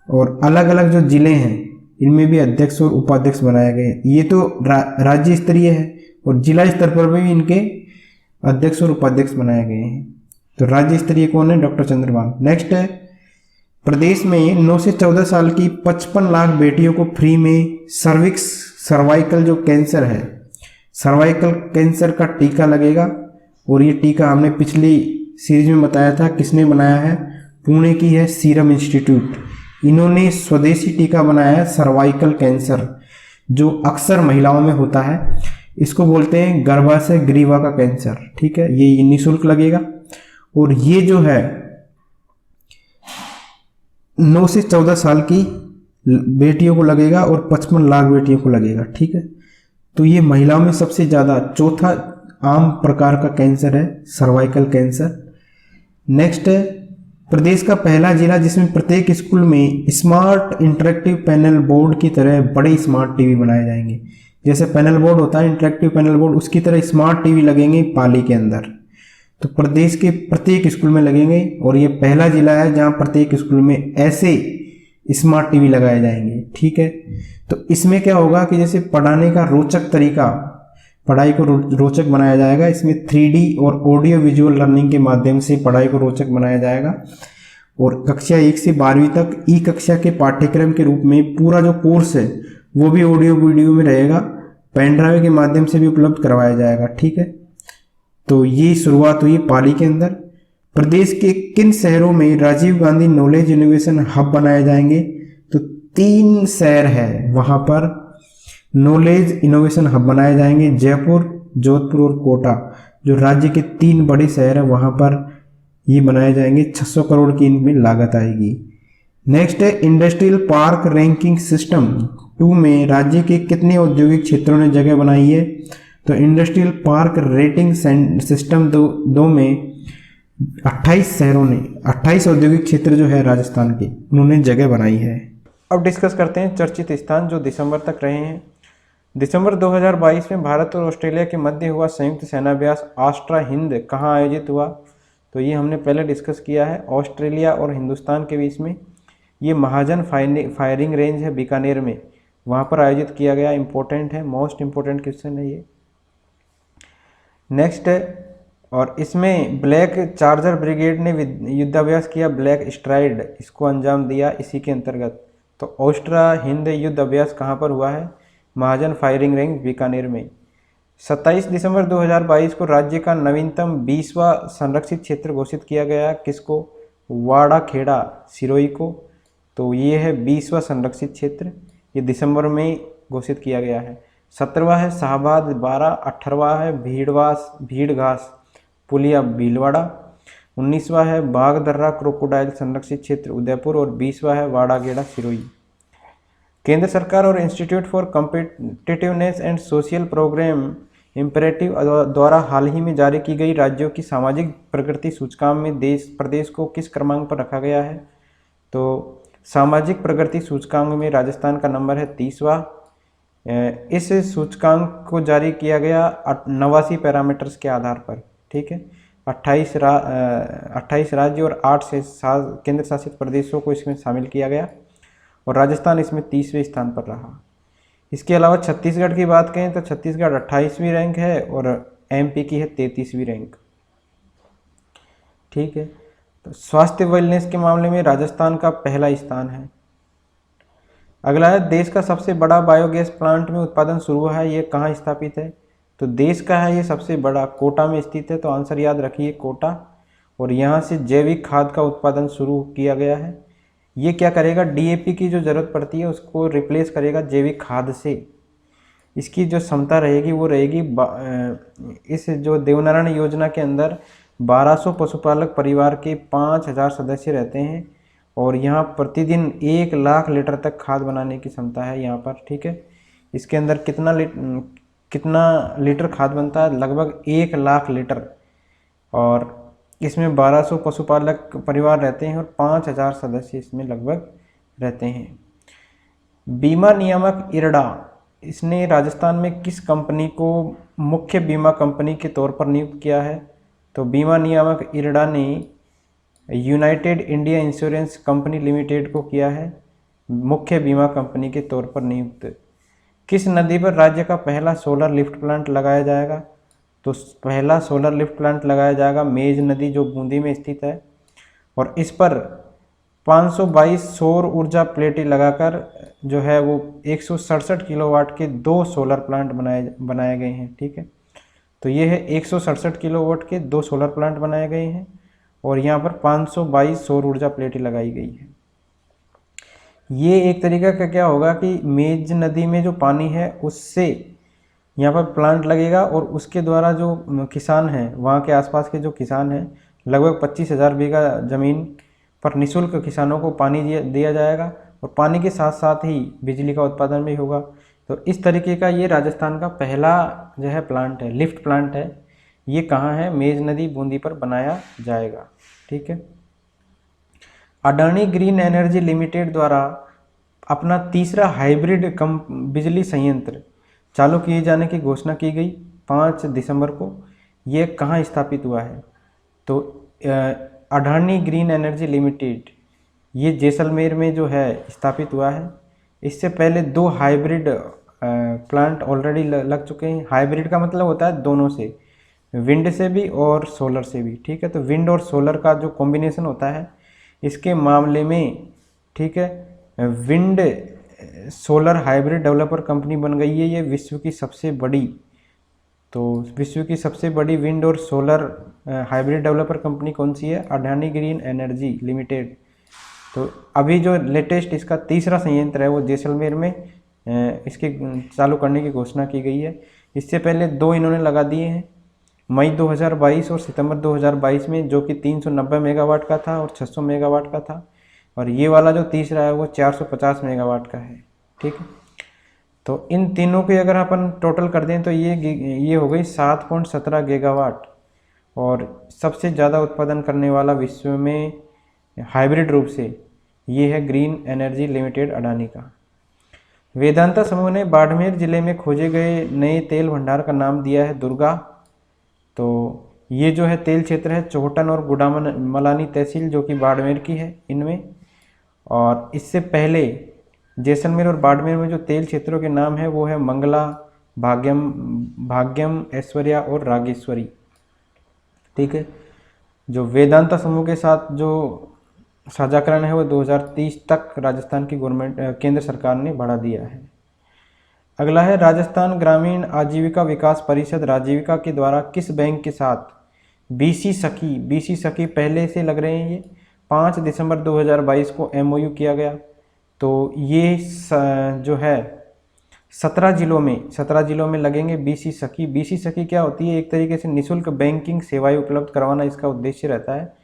और अलग अलग जो जिले हैं इनमें भी अध्यक्ष और उपाध्यक्ष बनाए गए हैं। ये तो राज्य स्तरीय है और जिला स्तर पर भी इनके अध्यक्ष और उपाध्यक्ष बनाए गए हैं। तो राज्य स्तरीय कौन है? डॉक्टर चंद्रभान। नेक्स्ट है प्रदेश में 9 से 14 साल की 55 लाख बेटियों को फ्री में सर्वाइकल जो कैंसर है, सर्वाइकल कैंसर का टीका लगेगा। और ये टीका हमने पिछली सीरीज में बताया था, किसने बनाया है? पुणे की है सीरम इंस्टीट्यूट। इन्होंने स्वदेशी टीका बनाया है सर्वाइकल कैंसर जो अक्सर महिलाओं में होता है। इसको बोलते हैं गर्भाशय ग्रीवा का कैंसर। ठीक है, ये निःशुल्क लगेगा और ये जो है 9 से 14 साल की बेटियों को लगेगा और 55 लाख बेटियों को लगेगा। ठीक है, तो ये महिलाओं में सबसे ज़्यादा चौथा आम प्रकार का कैंसर है सर्वाइकल कैंसर। नेक्स्ट है प्रदेश का पहला जिला जिसमें प्रत्येक स्कूल में स्मार्ट इंटरेक्टिव पैनल बोर्ड की तरह बड़े स्मार्ट टीवी बनाए जाएंगे। जैसे पैनल बोर्ड होता है इंटरेक्टिव पैनल बोर्ड, उसकी तरह स्मार्ट टीवी लगेंगे पाली के अंदर। तो प्रदेश के प्रत्येक स्कूल में लगेंगे और ये पहला जिला है जहां प्रत्येक स्कूल में ऐसे स्मार्ट टीवी लगाए जाएंगे। ठीक है, तो इसमें क्या होगा कि जैसे पढ़ाने का रोचक तरीका, पढ़ाई को रोचक बनाया जाएगा। इसमें 3D और ऑडियो विजुअल लर्निंग के माध्यम से पढ़ाई को रोचक बनाया जाएगा। और कक्षा 1 से 12वीं तक ई कक्षा के पाठ्यक्रम के रूप में पूरा जो कोर्स है वो भी ऑडियो वीडियो में रहेगा, पेन ड्राइव के माध्यम से भी उपलब्ध करवाया जाएगा। ठीक है, तो ये शुरुआत हुई पाली के अंदर। प्रदेश के किन शहरों में Rajiv Gandhi knowledge innovation hub बनाए जाएंगे? तो 3 शहर है वहां पर नॉलेज इनोवेशन हब बनाए जाएंगे, जयपुर, जोधपुर और कोटा। जो राज्य के 3 बड़े शहर हैं वहां पर ये बनाए जाएंगे। 600 करोड़ की इनमें लागत आएगी। नेक्स्ट है इंडस्ट्रियल पार्क रैंकिंग सिस्टम 2 में राज्य के कितने औद्योगिक क्षेत्रों ने जगह बनाई है? तो इंडस्ट्रियल पार्क रेटिंग सिस्टम 2 में 28 शहरों ने, 28 औद्योगिक क्षेत्र जो है राजस्थान के, उन्होंने जगह बनाई है। अब डिस्कस करते हैं चर्चित स्थान जो दिसंबर तक रहे हैं। दिसंबर 2022 में भारत और ऑस्ट्रेलिया के मध्य हुआ संयुक्त सेनाभ्यास आस्ट्रा हिंद कहाँ आयोजित हुआ? तो ये हमने पहले डिस्कस किया है, ऑस्ट्रेलिया और हिंदुस्तान के बीच में। ये महाजन फायरिंग रेंज है बीकानेर में, वहाँ पर आयोजित किया गया। इंपॉर्टेंट है, मोस्ट इंपॉर्टेंट क्वेश्चन है ये। नेक्स्ट है, और इसमें ब्लैक चार्जर ब्रिगेड ने युद्धाभ्यास किया, ब्लैक स्ट्राइड इसको अंजाम दिया इसी के अंतर्गत। तो ऑस्ट्रा हिंद युद्ध अभ्यास कहाँ पर हुआ है? महाजन फायरिंग रेंज बीकानेर में। 27 दिसंबर 2022 को राज्य का नवीनतम 20वां संरक्षित क्षेत्र घोषित किया गया। किसको? वाड़ा खेड़ा सिरोही को। तो ये है 20वां संरक्षित क्षेत्र, ये दिसंबर में घोषित किया गया है। 17वां है शाहबाद 12, 18वां है भीड़ घास पुलिया भीलवाड़ा, 19वां है बागदर्रा क्रोकोडाइल संरक्षित क्षेत्र उदयपुर और 20वां है वाड़ागेड़ा सिरोही। केंद्र सरकार और institute for competitiveness and social program imperative द्वारा हाल ही में जारी की गई राज्यों की सामाजिक प्रगति सूचकांक में प्रदेश को किस क्रमांक पर रखा गया है? तो सामाजिक प्रगति सूचकांक में राजस्थान का नंबर है 30वां। इस सूचकांक को जारी किया गया 89 पैरामीटर्स के आधार पर। ठीक है, 28 राज्य और 8 से केंद्र शासित प्रदेशों को इसमें शामिल किया गया और राजस्थान इसमें 30वें स्थान पर रहा। इसके अलावा छत्तीसगढ़ की बात करें तो छत्तीसगढ़ 28वीं रैंक है और एमपी की है 33वीं रैंक। ठीक है, तो स्वास्थ्य वेलनेस के मामले में राजस्थान का पहला स्थान है। अगला है देश का सबसे बड़ा बायोगैस प्लांट में उत्पादन शुरू हुआ है, ये कहाँ स्थापित है? तो देश का है ये सबसे बड़ा, कोटा में स्थित है, तो आंसर याद रखिए कोटा। और यहाँ से जैविक खाद का उत्पादन शुरू किया गया है। ये क्या करेगा, डीएपी की जो ज़रूरत पड़ती है उसको रिप्लेस करेगा जैविक खाद से। इसकी जो क्षमता रहेगी वो रहेगी इस जो देवनारायण योजना के अंदर 1200 पशुपालक परिवार के 5000 सदस्य रहते हैं और यहाँ प्रतिदिन 1 लाख लीटर तक खाद बनाने की क्षमता है यहाँ पर। ठीक है, इसके अंदर कितना लीटर खाद बनता है, लगभग 1 लाख लीटर। और इसमें 1200 पशुपालक परिवार रहते हैं और 5000 सदस्य इसमें लगभग रहते हैं। बीमा नियामक इरडा, इसने राजस्थान में किस कंपनी को मुख्य बीमा कंपनी के तौर पर नियुक्त किया है? तो बीमा नियामक इरडा ने United India insurance company limited को किया है मुख्य बीमा कंपनी के तौर पर नियुक्त। किस नदी पर राज्य का पहला सोलर लिफ्ट प्लांट लगाया जाएगा? तो पहला सोलर लिफ्ट प्लांट लगाया जाएगा मेज नदी, जो बूंदी में स्थित है। और इस पर 522 सौर ऊर्जा प्लेटें लगाकर जो है वो 167 किलोवाट के 2 सोलर प्लांट बनाए गए हैं। ठीक है, तो ये है 167 किलोवाट के 2 सोलर प्लांट बनाए गए हैं और यहाँ पर 522 सौर ऊर्जा प्लेटें लगाई गई है। ये एक तरीका का क्या होगा कि मेज नदी में जो पानी है उससे यहाँ पर प्लांट लगेगा और उसके द्वारा जो किसान हैं, वहाँ के आसपास के जो किसान हैं, लगभग 25,000 बीघा ज़मीन पर निःशुल्क किसानों को पानी दिया जाएगा और पानी के साथ साथ ही बिजली का उत्पादन भी होगा। तो इस तरीके का ये राजस्थान का पहला जो है प्लांट है, लिफ्ट प्लांट है। ये कहाँ है? मेज नदी बूंदी पर बनाया जाएगा। ठीक है, अडानी ग्रीन एनर्जी लिमिटेड द्वारा अपना तीसरा हाइब्रिड बिजली संयंत्र चालू किए जाने की घोषणा की गई 5 दिसंबर को। ये कहाँ स्थापित हुआ है? तो अडानी ग्रीन एनर्जी लिमिटेड ये जैसलमेर में जो है स्थापित हुआ है। इससे पहले 2 हाइब्रिड प्लांट ऑलरेडी लग चुके हैं। हाइब्रिड का मतलब होता है दोनों से, विंड से भी और सोलर से भी। ठीक है, तो विंड और सोलर का जो कॉम्बिनेशन होता है इसके मामले में, ठीक है, wind solar hybrid developer company बन गई है ये विश्व की सबसे बड़ी। तो विश्व की सबसे बड़ी विंड और सोलर हाइब्रिड डेवलपर कंपनी कौन सी है? Adani green energy limited. तो अभी जो लेटेस्ट इसका तीसरा संयंत्र है वो जैसलमेर में इसके चालू करने की घोषणा की गई है। इससे पहले 2 इन्होंने लगा दिए हैं, मई 2022 और सितंबर 2022 में, जो कि 390 मेगावाट का था और 600 मेगावाट का था। और ये वाला जो तीसरा है वो 450 मेगावाट का है। ठीक है, तो इन तीनों की अगर अपन टोटल कर दें तो ये हो गई 7.17 गीगावाट। और सबसे ज़्यादा उत्पादन करने वाला विश्व में हाइब्रिड रूप से ये है ग्रीन एनर्जी लिमिटेड अडानी का। वेदांता समूह ने बाड़मेर जिले में खोजे गए नए तेल भंडार का नाम दिया है दुर्गा। तो ये जो है तेल क्षेत्र है चौहटन और गुडामलानी तहसील, जो कि बाड़मेर की है इनमें। और इससे पहले जैसलमेर और बाड़मेर में जो तेल क्षेत्रों के नाम है वो है मंगला, भाग्यम, ऐश्वर्या और रागेश्वरी। ठीक है, जो वेदांता समूह के साथ जो साझाकरण है वो 2030 तक राजस्थान की केंद्र सरकार ने बढ़ा दिया है। अगला है राजस्थान ग्रामीण आजीविका विकास परिषद राजीविका के द्वारा किस बैंक के साथ बीसी सखी पहले से लग रहे हैं। ये 5 दिसंबर 2022 को एमओयू किया गया। तो ये जो है 17 जिलों में लगेंगे बीसी सखी क्या होती है? एक तरीके से निःशुल्क बैंकिंग सेवाएं उपलब्ध करवाना इसका उद्देश्य रहता है।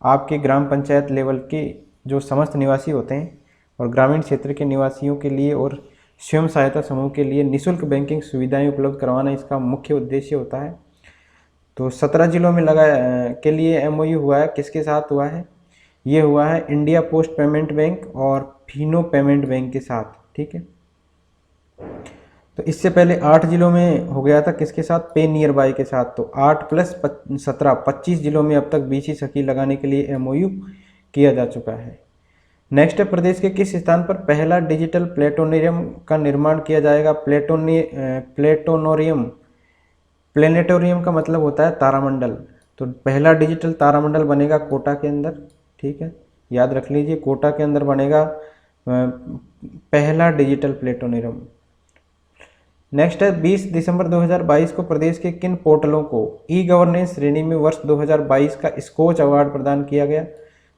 आपके ग्राम पंचायत लेवल के जो समस्त निवासी होते हैं और ग्रामीण क्षेत्र के निवासियों के लिए और स्वयं सहायता समूह के लिए निःशुल्क बैंकिंग सुविधाएं उपलब्ध करवाना इसका मुख्य उद्देश्य होता है। तो 17 जिलों में के लिए एमओयू हुआ है। किसके साथ हुआ है? ये हुआ है इंडिया पोस्ट पेमेंट बैंक और फिनो पेमेंट बैंक के साथ। ठीक है, तो इससे पहले 8 जिलों में हो गया था, किसके साथ? पे नियर बाय के साथ। तो 8 + 17 25 जिलों में अब तक बीसी सखी लगाने के लिए एमओयू किया जा चुका है। नेक्स्ट है प्रदेश के किस स्थान पर पहला डिजिटल प्लेनेटोरियम का निर्माण किया जाएगा? प्लेनेटोरियम का मतलब होता है तारामंडल। तो पहला डिजिटल तारामंडल बनेगा कोटा के अंदर। ठीक है, याद रख लीजिए, कोटा के अंदर बनेगा पहला डिजिटल प्लेनेटोरियम। नेक्स्ट है 20 दिसंबर 2022 को प्रदेश के किन पोर्टलों को ई गवर्नेंस श्रेणी में वर्ष 2022 का स्कोच अवार्ड प्रदान किया गया।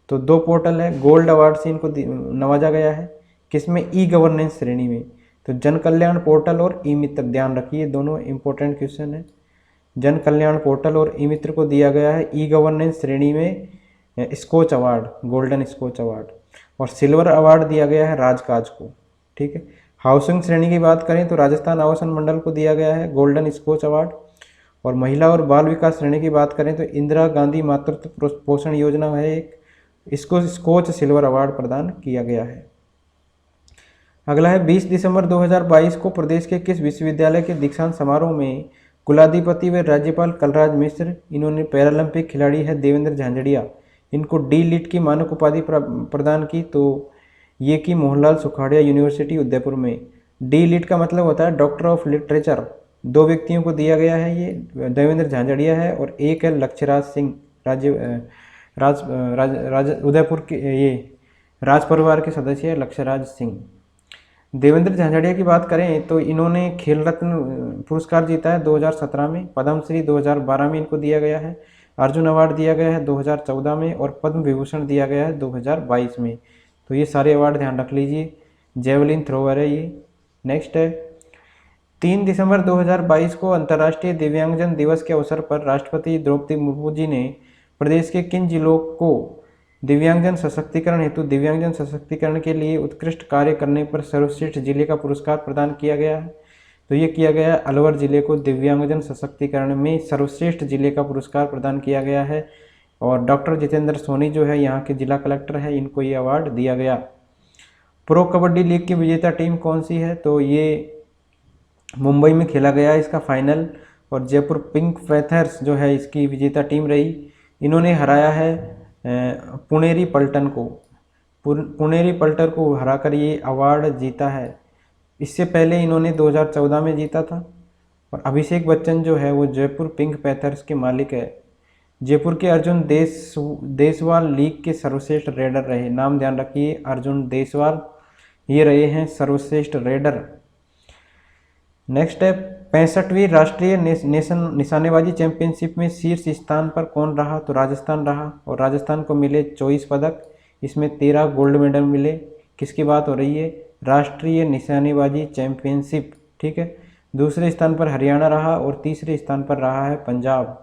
तो दो पोर्टल है, गोल्ड अवार्ड से इनको नवाजा गया है। किसमें? ई गवर्नेंस श्रेणी में। तो जन कल्याण पोर्टल और ई मित्र, ध्यान रखिए दोनों इंपॉर्टेंट क्वेश्चन है। जन कल्याण पोर्टल और ई मित्र को दिया गया है ई गवर्नेंस श्रेणी में Skoch award, golden Skoch award, और सिल्वर अवार्ड दिया गया है राजकाज को। ठीक है। हाउसिंग श्रेणी की बात करें तो राजस्थान आवासन मंडल को दिया गया है गोल्डन स्कोच अवार्ड, और महिला और बाल विकास श्रेणी की बात करें तो इंदिरा गांधी मातृत्व पोषण योजना है एक, इसको स्कोच सिल्वर अवार्ड प्रदान किया गया है। अगला है 20 दिसंबर 2022 को प्रदेश के किस विश्वविद्यालय के दीक्षांत समारोह में कुलाधिपति व राज्यपाल कलराज मिश्र, इन्होंने पैरालंपिक खिलाड़ी है देवेंद्र झांझड़िया, इनको डी लिट की मानक उपाधि प्रदान की। तो ये की मोहनलाल सुखाड़िया यूनिवर्सिटी उदयपुर में। डी लिट का मतलब होता है डॉक्टर ऑफ लिटरेचर। दो व्यक्तियों को दिया गया है, ये देवेंद्र झांझड़िया है और एक है लक्ष्यराज सिंह, उदयपुर के ये राज परिवार के सदस्य है लक्ष्यराज सिंह। देवेंद्र झांझड़िया की बात करें तो इन्होंने खेल रत्न पुरस्कार जीता है 2017 में, पद्मश्री 2012 में इनको दिया गया है, अर्जुन अवार्ड दिया गया है 2014 में, और पद्म विभूषण दिया गया है 2022 में। तो ये सारे अवार्ड ध्यान रख लीजिए। जेवलिन थ्रोवर है ये। नेक्स्ट है 3 दिसंबर 2022 को अंतर्राष्ट्रीय दिव्यांगजन दिवस के अवसर पर राष्ट्रपति द्रौपदी मुर्मू जी ने प्रदेश के किन जिलों को दिव्यांगजन सशक्तिकरण हेतु दिव्यांगजन सशक्तिकरण के लिए उत्कृष्ट कार्य करने पर सर्वश्रेष्ठ जिले का पुरस्कार प्रदान किया गया है। तो ये किया गया है अलवर जिले को दिव्यांगजन सशक्तिकरण में सर्वश्रेष्ठ जिले का पुरस्कार प्रदान किया गया है, और डॉक्टर जितेंद्र सोनी जो है यहाँ के जिला कलेक्टर है, इनको ये अवार्ड दिया गया। प्रो कबड्डी लीग की विजेता टीम कौन सी है? तो ये मुंबई में खेला गया इसका फाइनल, और जयपुर पिंक पैंथर्स जो है इसकी विजेता टीम रही। इन्होंने हराया है पुनेरी पल्टन को, पुनेरी पल्टन को हराकर ये अवार्ड जीता है। इससे पहले इन्होंने 2014 में जीता था। और अभिषेक बच्चन जो है वो जयपुर पिंक पैंथर्स के मालिक है। जयपुर के अर्जुन देसवाल लीग के सर्वश्रेष्ठ रेडर रहे, नाम ध्यान रखिए अर्जुन देसवाल, ये रहे हैं सर्वश्रेष्ठ रेडर। नेक्स्ट है 65वीं राष्ट्रीय निशानेबाजी चैंपियनशिप में शीर्ष स्थान पर कौन रहा? तो राजस्थान रहा, और राजस्थान को मिले 24 पदक, इसमें 13 गोल्ड मेडल मिले। किसकी बात हो रही है? राष्ट्रीय निशानेबाजी चैंपियनशिप। ठीक है। दूसरे स्थान पर हरियाणा रहा और तीसरे स्थान पर रहा है पंजाब।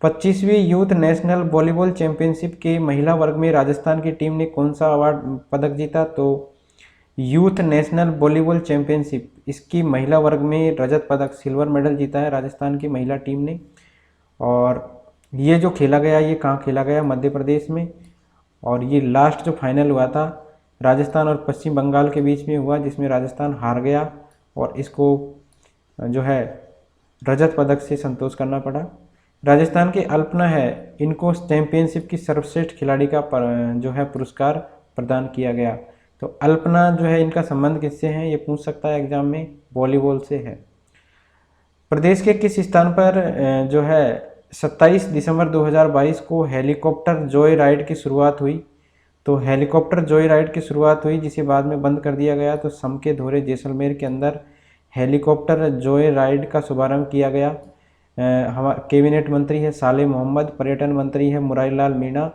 25वीं यूथ नेशनल वॉलीबॉल चैंपियनशिप के महिला वर्ग में राजस्थान की टीम ने कौन सा अवार्ड पदक जीता? तो यूथ नेशनल वॉलीबॉल चैंपियनशिप, इसकी महिला वर्ग में रजत पदक, सिल्वर मेडल जीता है राजस्थान की महिला टीम ने। और ये जो खेला गया, ये कहाँ खेला गया? मध्य प्रदेश में। और ये लास्ट जो फाइनल हुआ था राजस्थान और पश्चिम बंगाल के बीच में हुआ, जिसमें राजस्थान हार गया और इसको जो है रजत पदक से संतोष करना पड़ा। राजस्थान के अल्पना है, इनको चैंपियनशिप की सर्वश्रेष्ठ खिलाड़ी का जो है पुरस्कार प्रदान किया गया। तो अल्पना जो है इनका संबंध किससे है? ये पूछ सकता है एग्जाम में, वॉलीबॉल से है। प्रदेश के किस स्थान पर जो है 27 दिसंबर 2022 को हेलीकॉप्टर जॉय राइड की शुरुआत हुई? तो हेलीकॉप्टर जॉय राइड की शुरुआत हुई, जिसे बाद में बंद कर दिया गया। तो सम के धोरे जैसलमेर के अंदर हेलीकॉप्टर जॉय राइड का शुभारंभ किया गया। हमारे कैबिनेट मंत्री है साले मोहम्मद, पर्यटन मंत्री है मुरारीलाल मीणा,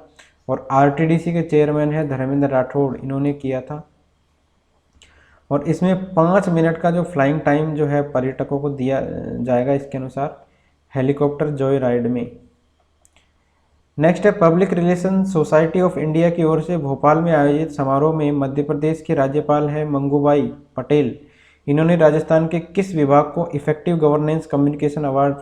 और आरटीडीसी के चेयरमैन है धर्मेंद्र राठौड़, इन्होंने किया था। और इसमें 5 मिनट का जो फ्लाइंग टाइम जो है पर्यटकों को दिया जाएगा इसके अनुसार हेलीकॉप्टर जॉय राइड में। नेक्स्ट है public relation society of India की ओर से भोपाल में आयोजित समारोह में मध्य प्रदेश के राज्यपाल हैं मंगूबाई पटेल, इन्होंने राजस्थान के किस विभाग को इफेक्टिव गवर्नेंस कम्युनिकेशन अवार्ड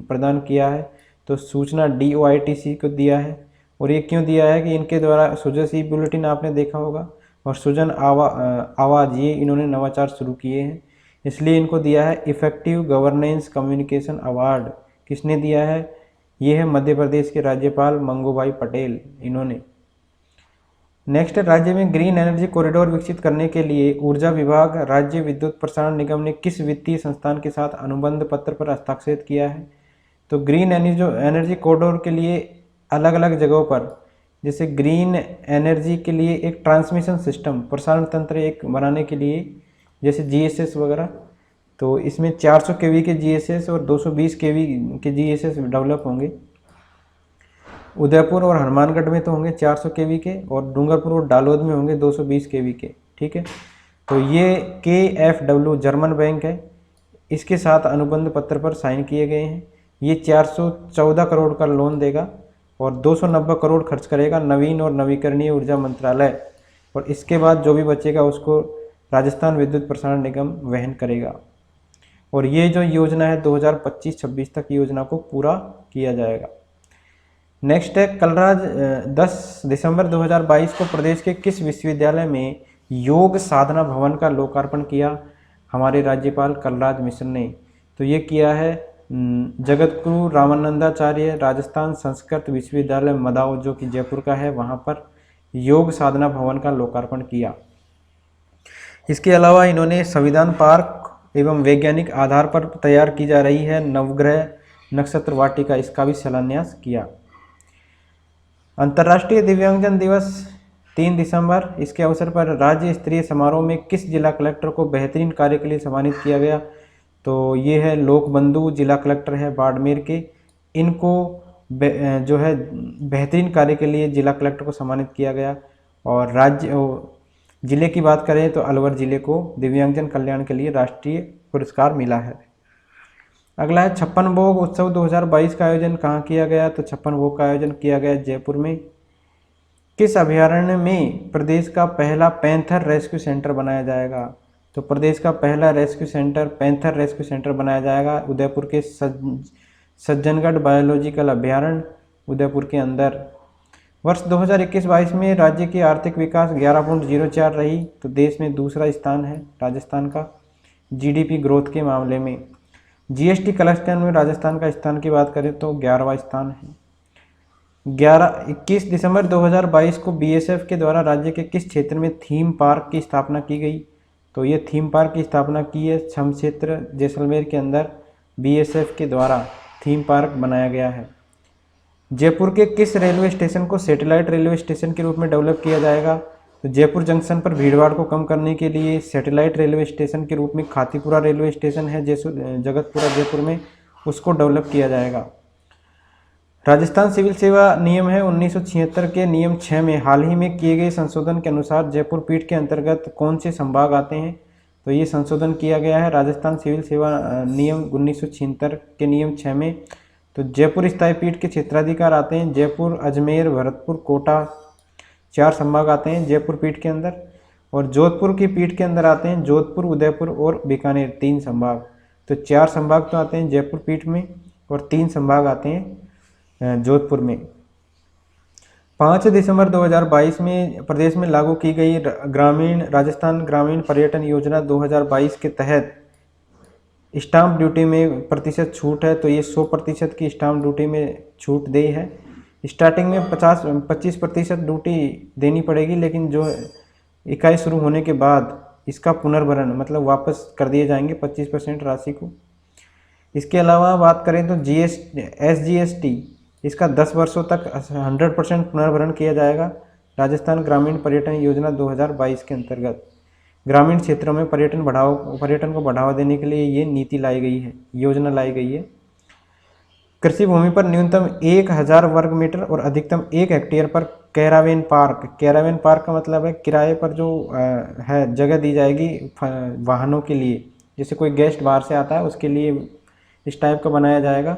प्रदान किया है? तो सूचना DOITC को दिया है। और ये क्यों दिया है? कि इनके द्वारा सुजस ई बुलेटिन आपने देखा होगा, और सुजन आवाज़, ये इन्होंने नवाचार शुरू किए हैं, इसलिए इनको दिया है इफेक्टिव गवर्नेंस कम्युनिकेशन अवार्ड। किसने दिया है? ये है मध्य प्रदेश के राज्यपाल मंगूभाई पटेल, इन्होंने। नेक्स्ट, राज्य में ग्रीन एनर्जी कॉरिडोर विकसित करने के लिए ऊर्जा विभाग, राज्य विद्युत प्रसारण निगम ने किस वित्तीय संस्थान के साथ अनुबंध पत्र पर हस्ताक्षर किया है? तो ग्रीन एनर्जी कॉरिडोर के लिए अलग अलग जगहों पर, जैसे ग्रीन एनर्जी के लिए एक ट्रांसमिशन सिस्टम, प्रसारण तंत्र एक बनाने के लिए, जैसे GSS वगैरह, तो इसमें 400 केवी के जीएसएस और 220 केवी के जीएसएस डेवलप होंगे। उदयपुर और हनुमानगढ़ में तो होंगे 400 केवी के, और डूंगरपुर और डालोद में होंगे 220 केवी के। ठीक है, तो ये KfW जर्मन बैंक है, इसके साथ अनुबंध पत्र पर साइन किए गए हैं। ये 414 करोड़ का लोन देगा और 290 करोड़ खर्च करेगा नवीन और नवीकरणीय ऊर्जा मंत्रालय, और इसके बाद जो भी बचेगा उसको राजस्थान विद्युत प्रसारण निगम वहन करेगा। और ये जो योजना है 2025-26 तक योजना को पूरा किया जाएगा। नेक्स्ट है कलराज 10 दिसंबर 2022 को प्रदेश के किस विश्वविद्यालय में योग साधना भवन का लोकार्पण किया हमारे राज्यपाल कलराज मिश्र ने? तो ये किया है जगतगुरु रामानंदाचार्य राजस्थान संस्कृत विश्वविद्यालय मदाओ, जो कि जयपुर का है, वहाँ पर योग साधना भवन का लोकार्पण किया। इसके अलावा इन्होंने संविधान पार्क एवं वैज्ञानिक आधार पर तैयार की जा रही है नवग्रह नक्षत्र वाटिका, इसका भी शिलान्यास किया। अंतर्राष्ट्रीय दिव्यांगजन दिवस 3 दिसंबर, इसके अवसर पर राज्य स्तरीय समारोह में किस जिला कलेक्टर को बेहतरीन कार्य के लिए सम्मानित किया गया? तो ये है लोकबंधु जिला कलेक्टर है बाड़मेर के, इनको जो है बेहतरीन कार्य के लिए जिला कलेक्टर को सम्मानित किया गया। और जिले की बात करें तो अलवर जिले को दिव्यांगजन कल्याण के लिए राष्ट्रीय पुरस्कार मिला है। अगला है 56 भोग उत्सव 2022 का आयोजन कहाँ किया गया? तो 56 भोग का आयोजन किया गया जयपुर में। किस अभयारण्य में प्रदेश का पहला पैंथर रेस्क्यू सेंटर बनाया जाएगा? तो प्रदेश का पहला rescue centre panther rescue centre बनाया जाएगा उदयपुर के सज्जनगढ़ बायोलॉजिकल अभयारण्य उदयपुर के अंदर। वर्ष 2021-22 में राज्य की आर्थिक विकास 11.04 रही, तो देश में दूसरा स्थान है राजस्थान का जीडीपी ग्रोथ के मामले में। जीएसटी कलेक्शन में राजस्थान का स्थान की बात करें तो 11वां स्थान है। 21 दिसंबर 2022 को बीएसएफ के द्वारा राज्य के किस क्षेत्र में थीम पार्क की स्थापना की गई? तो ये थीम पार्क की स्थापना की है छम क्षेत्र जैसलमेर के अंदर बीएसएफ के द्वारा थीम पार्क बनाया गया है। जयपुर के किस रेलवे स्टेशन को सैटेलाइट रेलवे स्टेशन के रूप में डेवलप किया जाएगा? तो जयपुर जंक्शन पर भीड़भाड़ को कम करने के लिए सैटेलाइट रेलवे स्टेशन के रूप में खातीपुरा रेलवे स्टेशन है जगतपुरा जयपुर में, उसको डेवलप किया जाएगा। राजस्थान सिविल सेवा नियम है 1976 के नियम 6 में हाल ही में किए गए संशोधन के अनुसार जयपुर पीठ के अंतर्गत कौन से संभाग आते हैं? तो ये संशोधन किया गया है राजस्थान सिविल सेवा नियम 1976 के नियम 6 में। तो जयपुर स्थायी पीठ के क्षेत्राधिकार आते हैं जयपुर, अजमेर, भरतपुर, कोटा, 4 संभाग आते हैं जयपुर पीठ के अंदर। और जोधपुर की पीठ के अंदर आते हैं जोधपुर, उदयपुर और बीकानेर, 3 संभाग। तो 4 संभाग तो आते हैं जयपुर पीठ में और 3 संभाग आते हैं जोधपुर में। 5 दिसंबर 2022 में प्रदेश में लागू की गई राजस्थान ग्रामीण पर्यटन योजना 2022 के तहत स्टाम्प ड्यूटी में प्रतिशत छूट है, तो ये 100% की स्टाम्प ड्यूटी में छूट दी है। स्टार्टिंग में 25% ड्यूटी देनी पड़ेगी, लेकिन जो इकाई शुरू होने के बाद इसका पुनर्भरण मतलब वापस कर दिए जाएंगे 25% राशि को। इसके अलावा बात करें तो SGST इसका 10 वर्षों तक 100% पुनर्भरण किया जाएगा राजस्थान ग्रामीण पर्यटन योजना 2022 के अंतर्गत। ग्रामीण क्षेत्रों में पर्यटन को बढ़ावा देने के लिए ये नीति लाई गई है, योजना लाई गई है। कृषि भूमि पर न्यूनतम 1000 वर्ग मीटर और अधिकतम 1 हेक्टेयर पर कैरावेन पार्क का मतलब है किराए पर जो है जगह दी जाएगी वाहनों के लिए, जैसे कोई गेस्ट बाहर से आता है उसके लिए इस टाइप का बनाया जाएगा,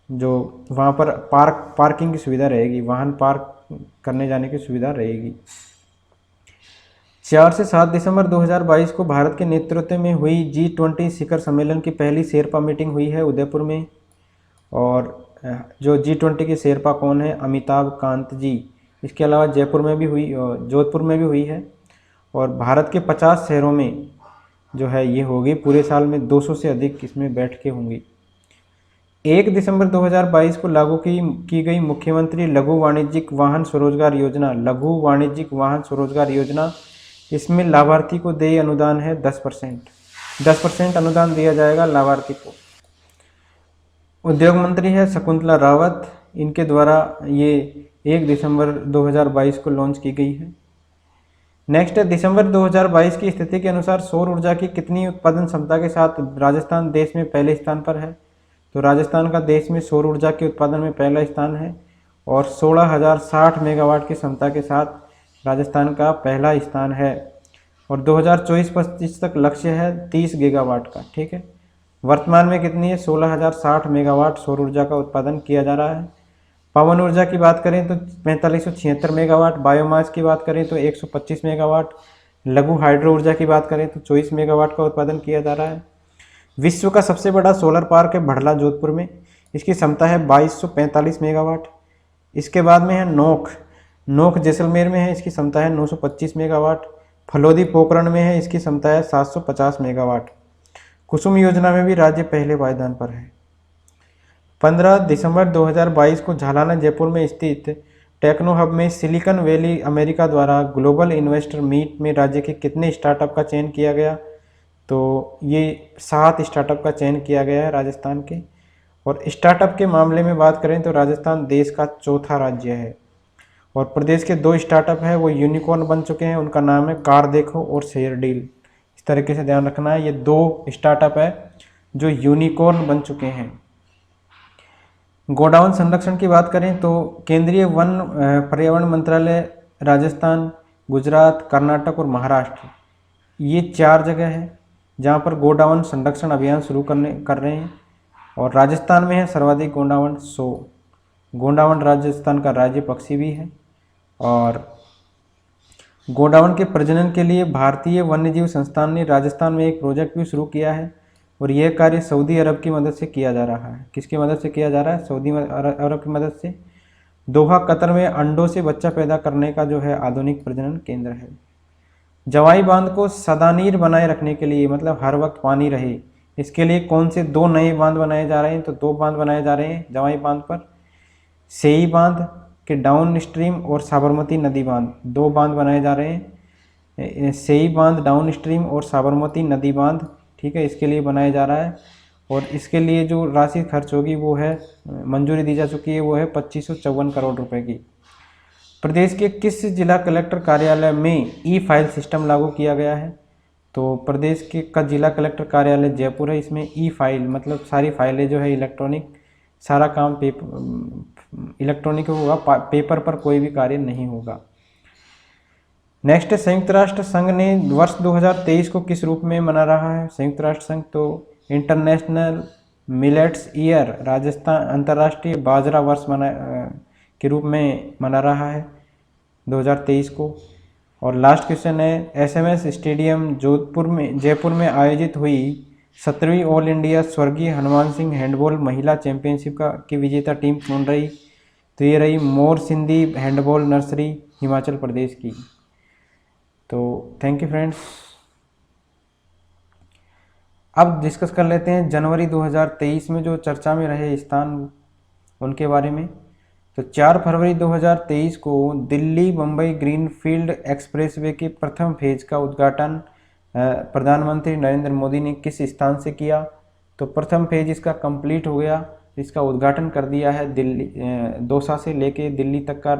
जो वहाँ पर पार्किंग की सुविधा रहेगी, वाहन पार्क करने जाने की सुविधा रहेगी। 4 से 7 दिसंबर 2022 को भारत के नेतृत्व में हुई G20 शिखर सम्मेलन की पहली शेरपा मीटिंग हुई है उदयपुर में। और जो G20 के शेरपा कौन है? अमिताभ कांत जी। इसके अलावा जयपुर में भी हुई, जोधपुर में भी हुई है। और भारत के 50 शहरों में जो है ये होगी, पूरे साल में 200 से अधिक इसमें बैठकें होंगी। 1 दिसंबर 2022 को लागू की गई मुख्यमंत्री लघु वाणिज्यिक वाहन स्वरोजगार योजना, इसमें लाभार्थी को देय अनुदान है 10% अनुदान दिया जाएगा लाभार्थी को। उद्योग मंत्री है शकुंतला रावत, इनके द्वारा ये 1 दिसंबर 2022 को लॉन्च की गई है। नेक्स्ट है दिसंबर 2022 की स्थिति के अनुसार सौर ऊर्जा की कितनी उत्पादन क्षमता के साथ राजस्थान देश में पहले स्थान पर है। तो राजस्थान का देश में सौर ऊर्जा के उत्पादन में पहला स्थान है और 16,060 मेगावाट की क्षमता के साथ राजस्थान का पहला स्थान है। और 2024-25 तक लक्ष्य है 30 गीगावाट का। ठीक है, वर्तमान में कितनी है? 16,060 मेगावाट सौर ऊर्जा का उत्पादन किया जा रहा है। पवन ऊर्जा की बात करें तो 4576 मेगावाट, बायोमास की बात करें तो 125 मेगावाट, लघु हाइड्रो ऊर्जा की बात करें तो 24 मेगावाट का उत्पादन किया जा रहा है। विश्व का सबसे बड़ा सोलर पार्क है भड़ला जोधपुर में, इसकी क्षमता है 2245 मेगावाट। इसके बाद में है नोक जैसलमेर में है, इसकी क्षमता है 925 मेगावाट। फलोदी पोखरण में है, इसकी क्षमता है 750 मेगावाट। कुसुम योजना में भी राज्य पहले पायदान पर है। 15 दिसंबर 2022 को झालाना जयपुर में स्थित टेक्नो हब में सिलिकॉन वैली अमेरिका द्वारा ग्लोबल इन्वेस्टर मीट में राज्य के कितने स्टार्टअप का चयन किया गया? तो ये 7 स्टार्टअप का चयन किया गया है राजस्थान के। और स्टार्टअप के मामले में बात करें तो राजस्थान देश का चौथा राज्य है। और प्रदेश के 2 स्टार्टअप हैं वो यूनिकॉर्न बन चुके हैं, उनका नाम है कार देखो और शेयर डील। इस तरीके से ध्यान रखना है, ये 2 स्टार्टअप है जो यूनिकॉर्न बन चुके हैं। गोडाउन संरक्षण की बात करें तो केंद्रीय वन पर्यावरण मंत्रालय राजस्थान, गुजरात, कर्नाटक और महाराष्ट्र, ये 4 जगह है जहाँ पर गोडाउन संरक्षण अभियान शुरू कर रहे हैं। और राजस्थान में है सर्वाधिक गोडाउन 100। गोडाउन राजस्थान का राज्य पक्षी भी है। और गोडाउन के प्रजनन के लिए भारतीय वन्यजीव संस्थान ने राजस्थान में एक प्रोजेक्ट भी शुरू किया है और यह कार्य सऊदी अरब की मदद से किया जा रहा है। किसकी मदद से किया जा रहा है? सऊदी अरब की मदद से। दोहा कतर में अंडों से बच्चा पैदा करने का जो है आधुनिक प्रजनन केंद्र है। जवाई बांध को सदानीर बनाए रखने के लिए, मतलब हर वक्त पानी रहे, इसके लिए कौन से 2 नए बांध बनाए जा रहे हैं? तो 2 बांध बनाए जा रहे हैं जवाई बांध पर। सेई बांध के डाउन स्ट्रीम और साबरमती नदी बांध, 2 बांध बनाए जा रहे हैं। सेई बांध डाउन स्ट्रीम और साबरमती नदी बांध, ठीक है, इसके लिए बनाया जा रहा है। और इसके लिए जो राशि खर्च होगी वो है, मंजूरी दी जा चुकी है, वो है 2554 करोड़ रुपए की। प्रदेश के किस जिला कलेक्टर कार्यालय में ई फाइल सिस्टम लागू किया गया है? तो प्रदेश के का जिला कलेक्टर कार्यालय जयपुर है। इसमें ई फाइल मतलब सारी फाइलें जो है इलेक्ट्रॉनिक, सारा काम इलेक्ट्रॉनिक होगा, पेपर पर कोई भी कार्य नहीं होगा। नेक्स्ट, संयुक्त राष्ट्र संघ ने वर्ष 2023 को किस रूप में मना रहा है? संयुक्त राष्ट्र संघ तो इंटरनेशनल मिलेट्स ईयर, राजस्थान अंतर्राष्ट्रीय बाजरा वर्ष के रूप में मना रहा है 2023 को। और लास्ट क्वेश्चन है, एसएमएस स्टेडियम जयपुर में आयोजित हुई 17वीं ऑल इंडिया स्वर्गीय हनुमान सिंह हैंडबॉल महिला चैंपियनशिप की विजेता टीम कौन रही? तो ये रही मोर सिंधी हैंडबॉल नर्सरी, हिमाचल प्रदेश की। तो थैंक यू फ्रेंड्स। अब डिस्कस कर लेते हैं जनवरी 2023 में जो चर्चा में रहे स्थान उनके बारे में। तो 4 फरवरी 2023 को दिल्ली मुंबई ग्रीनफील्ड एक्सप्रेसवे के प्रथम फेज का उद्घाटन प्रधानमंत्री नरेंद्र मोदी ने किस स्थान से किया? तो प्रथम फेज इसका कंप्लीट हो गया, इसका उद्घाटन कर दिया है दिल्ली, दौसा से लेके दिल्ली तक का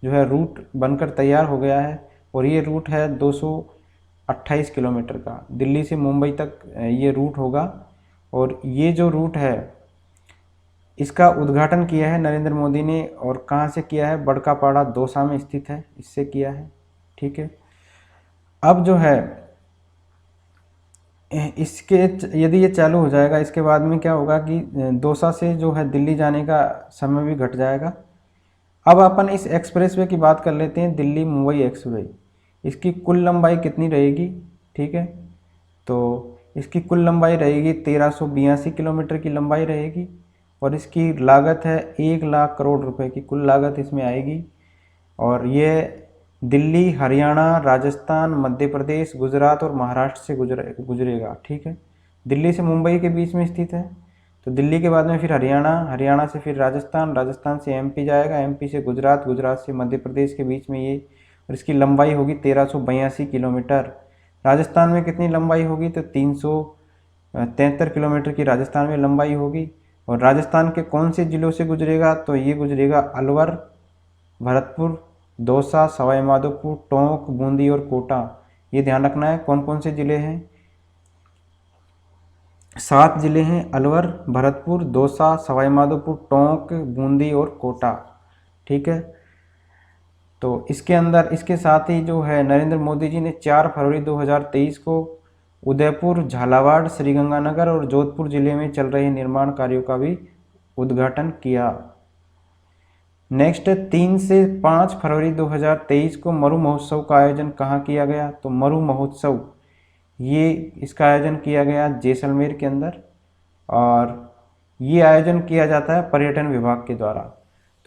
जो है रूट बनकर तैयार हो गया है। और ये रूट है 228 किलोमीटर का, दिल्ली से मुंबई तक ये रूट होगा। और ये जो रूट है इसका उद्घाटन किया है नरेंद्र मोदी ने, और कहाँ से किया है? बड़कापाड़ा दौसा में स्थित है, इससे किया है। ठीक है, अब जो है इसके यदि ये चालू हो जाएगा, इसके बाद में क्या होगा कि दौसा से जो है दिल्ली जाने का समय भी घट जाएगा। अब अपन इस एक्सप्रेसवे की बात कर लेते हैं, दिल्ली मुंबई एक्सप्रेसवे। इसकी कुल लंबाई कितनी रहेगी? ठीक है, तो इसकी कुल लंबाई रहेगी 1382 किलोमीटर की लंबाई रहेगी। और इसकी लागत है 1 लाख करोड़ रुपए की कुल लागत इसमें आएगी। और ये दिल्ली, हरियाणा, राजस्थान, मध्य प्रदेश, गुजरात और महाराष्ट्र से गुजरेगा। ठीक है, दिल्ली से मुंबई के बीच में स्थित है। तो दिल्ली के बाद में फिर हरियाणा, हरियाणा से फिर राजस्थान, राजस्थान से एमपी जाएगा, एमपी से गुजरात, गुजरात से मध्य प्रदेश के बीच में ये। और इसकी लंबाई होगी 1382 किलोमीटर। राजस्थान में कितनी लंबाई होगी? तो 373 किलोमीटर की राजस्थान में लंबाई होगी। और राजस्थान के कौन से जिलों से गुजरेगा? तो ये गुजरेगा अलवर, भरतपुर, दौसा, सवाई माधोपुर, टोंक, बूंदी और कोटा। ये ध्यान रखना है कौन कौन से जिले हैं। 7 जिले हैं, अलवर, भरतपुर, दौसा, सवाई माधोपुर, टोंक, बूंदी और कोटा। ठीक है, तो इसके अंदर इसके साथ ही जो है नरेंद्र मोदी जी ने 4 फरवरी 2023 को उदयपुर, झालावाड़, श्रीगंगानगर और जोधपुर जिले में चल रहे निर्माण कार्यों का भी उद्घाटन किया। नेक्स्ट 3 से 5 फरवरी 2023 को मरु महोत्सव का आयोजन कहाँ किया गया? तो मरु महोत्सव ये इसका आयोजन किया गया जैसलमेर के अंदर, और ये आयोजन किया जाता है पर्यटन विभाग के द्वारा।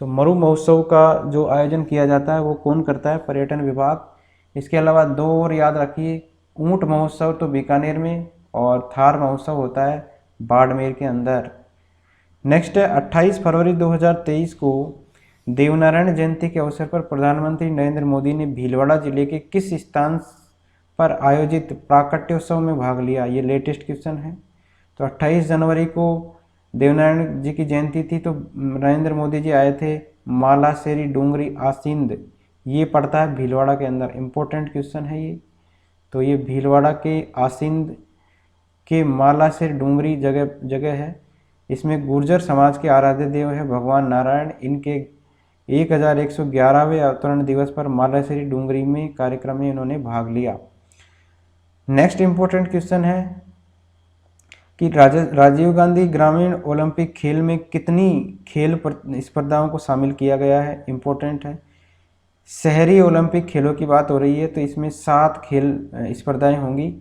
तो मरु महोत्सव का जो आयोजन किया जाता है वो कौन करता है? पर्यटन विभाग। इसके अलावा 2 और याद रखिए, ऊंट महोत्सव तो बीकानेर में, और थार महोत्सव होता है बाड़मेर के अंदर। नेक्स्ट है 28 फरवरी 2023 को देवनारायण जयंती के अवसर पर प्रधानमंत्री नरेंद्र मोदी ने भीलवाड़ा जिले के किस स्थान पर आयोजित प्राकट्योत्सव में भाग लिया? ये लेटेस्ट क्वेश्चन है। तो 28 जनवरी को देवनारायण जी की जयंती थी, तो नरेंद्र मोदी जी आए थे मालासेरी डूंगरी आसिंद, ये पड़ता है भीलवाड़ा के अंदर। इम्पोर्टेंट क्वेश्चन है ये। तो ये भीलवाड़ा के आसिंद के मालासेर डूंगरी जगह है। इसमें गुर्जर समाज के आराध्य देव है भगवान नारायण। इनके 1111वें अवतरण दिवस पर मालासेरी डूंगरी में कार्यक्रम में इन्होंने भाग लिया। नेक्स्ट इम्पोर्टेंट क्वेश्चन है कि राजीव गांधी ग्रामीण ओलंपिक खेल में कितनी खेल स्पर्धाओं को शामिल किया गया है? इम्पोर्टेंट है। शहरी ओलंपिक खेलों की बात हो रही है, तो इसमें 7 खेल स्पर्धाएं होंगी।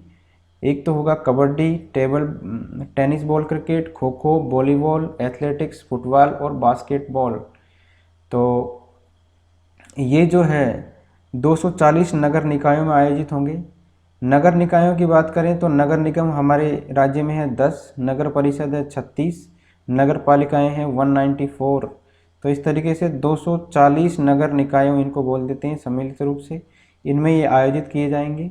एक तो होगा kabaddi, tennis ball cricket, kho kho, volleyball, athletics, football और बास्केटबॉल। तो ये जो है 240 नगर निकायों में आयोजित होंगे। नगर निकायों की बात करें तो नगर निगम हमारे राज्य में है 10, नगर परिषद है 36, नगर पालिकाएँ हैं 194। तो इस तरीके से 240 नगर निकायों इनको बोल देते हैं सम्मिलित रूप से, इनमें ये आयोजित किए जाएंगे।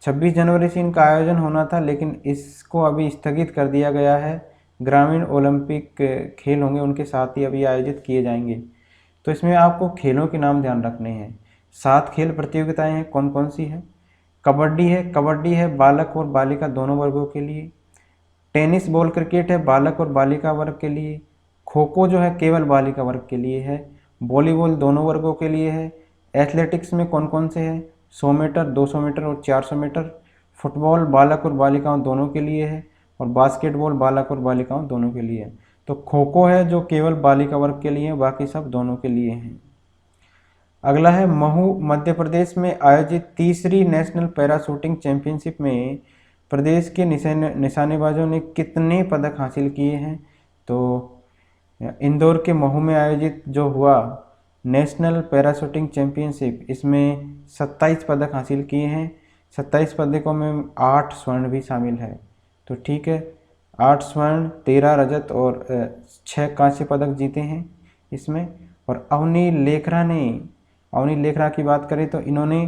26 जनवरी से इनका आयोजन होना था, लेकिन इसको अभी स्थगित कर दिया गया है। ग्रामीण ओलंपिक खेल होंगे, उनके साथ ही अभी आयोजित किए जाएंगे। तो इसमें आपको खेलों के नाम ध्यान रखने हैं। 7 खेल प्रतियोगिताएं हैं, कौन कौन सी है? कबड्डी है बालक और बालिका दोनों वर्गों के लिए। टेनिस बॉल क्रिकेट है बालक और बालिका वर्ग के लिए। खो खो जो है केवल बालिका वर्ग के लिए है। वॉलीबॉल दोनों वर्गों के लिए है। एथलेटिक्स में कौन कौन से हैं? 100 मीटर, 200 मीटर और 400 मीटर। फुटबॉल बालक और बालिकाओं दोनों के लिए है, और बास्केटबॉल बालक और बालिकाओं दोनों के लिए है। तो खो खो है जो केवल बालिका वर्ग के लिए है, बाकी सब दोनों के लिए हैं। अगला है महू मध्य प्रदेश में आयोजित 3री नेशनल पैरा शूटिंग चैंपियनशिप में प्रदेश के निशानेबाजों ने कितने पदक हासिल किए हैं? तो इंदौर के महू में आयोजित जो हुआ नेशनल पैरा शूटिंग चैंपियनशिप, इसमें 27 पदक हासिल किए हैं। 27 पदकों में 8 स्वर्ण भी शामिल है। तो ठीक है, 8 स्वर्ण, 13 रजत और 6 कांस्य पदक जीते हैं इसमें। और अवनी लेखरा की बात करें तो इन्होंने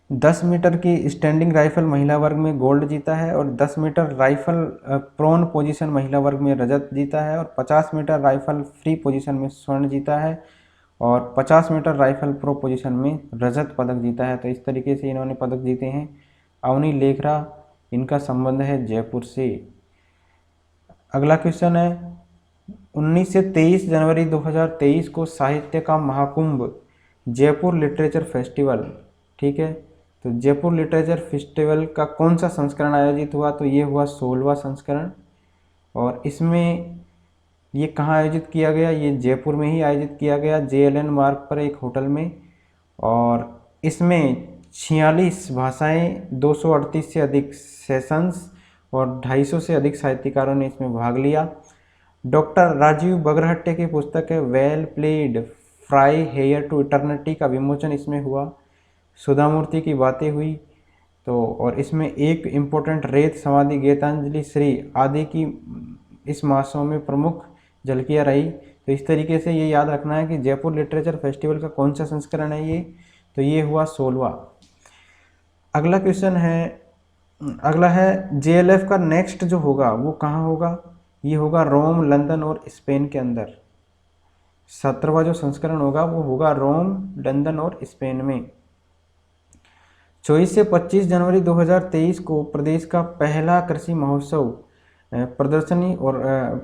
10 मीटर की स्टैंडिंग राइफल महिला वर्ग में गोल्ड जीता है, और 10 मीटर राइफल प्रोन पोजीशन महिला वर्ग में रजत जीता है, और 50 मीटर राइफल फ्री पोजीशन में स्वर्ण जीता है, और 50 मीटर राइफल प्रो पोजीशन में रजत पदक जीता है। तो इस तरीके से इन्होंने पदक जीते हैं। अवनी लेखरा, इनका संबंध है जयपुर से। अगला क्वेश्चन है 19 से 23 जनवरी 2023 को साहित्य का महाकुंभ जयपुर लिटरेचर फेस्टिवल, ठीक है, तो जयपुर लिटरेचर फेस्टिवल का कौन सा संस्करण आयोजित हुआ? तो ये हुआ 16वां संस्करण। और इसमें ये कहाँ आयोजित किया गया? ये जयपुर में ही आयोजित किया गया, JLN मार्ग पर एक होटल में। और इसमें 46 भाषाएं, 238 से अधिक सेशंस और 250 से अधिक साहित्यकारों ने इसमें भाग लिया। डॉक्टर राजीव बगरहट्टे की पुस्तक है well played fry here to eternity का विमोचन इसमें हुआ। सुधा मूर्ति की बातें हुई। तो और इसमें एक इम्पोर्टेंट रेत समाधि गीतांजलि श्री आदि की इस महोत्सव में प्रमुख झलकियाँ रही। तो इस तरीके से ये याद रखना है कि जयपुर लिटरेचर फेस्टिवल का कौन सा संस्करण है ये? तो ये हुआ 16वां। अगला क्वेश्चन है, अगला है JLF का नेक्स्ट जो होगा वो कहाँ होगा? ये होगा रोम, लंदन और स्पेन के अंदर। 17वां जो संस्करण होगा वो होगा रोम, लंदन और स्पेन में। 24 से 25 जनवरी 2023 को प्रदेश का पहला कृषि महोत्सव प्रदर्शनी और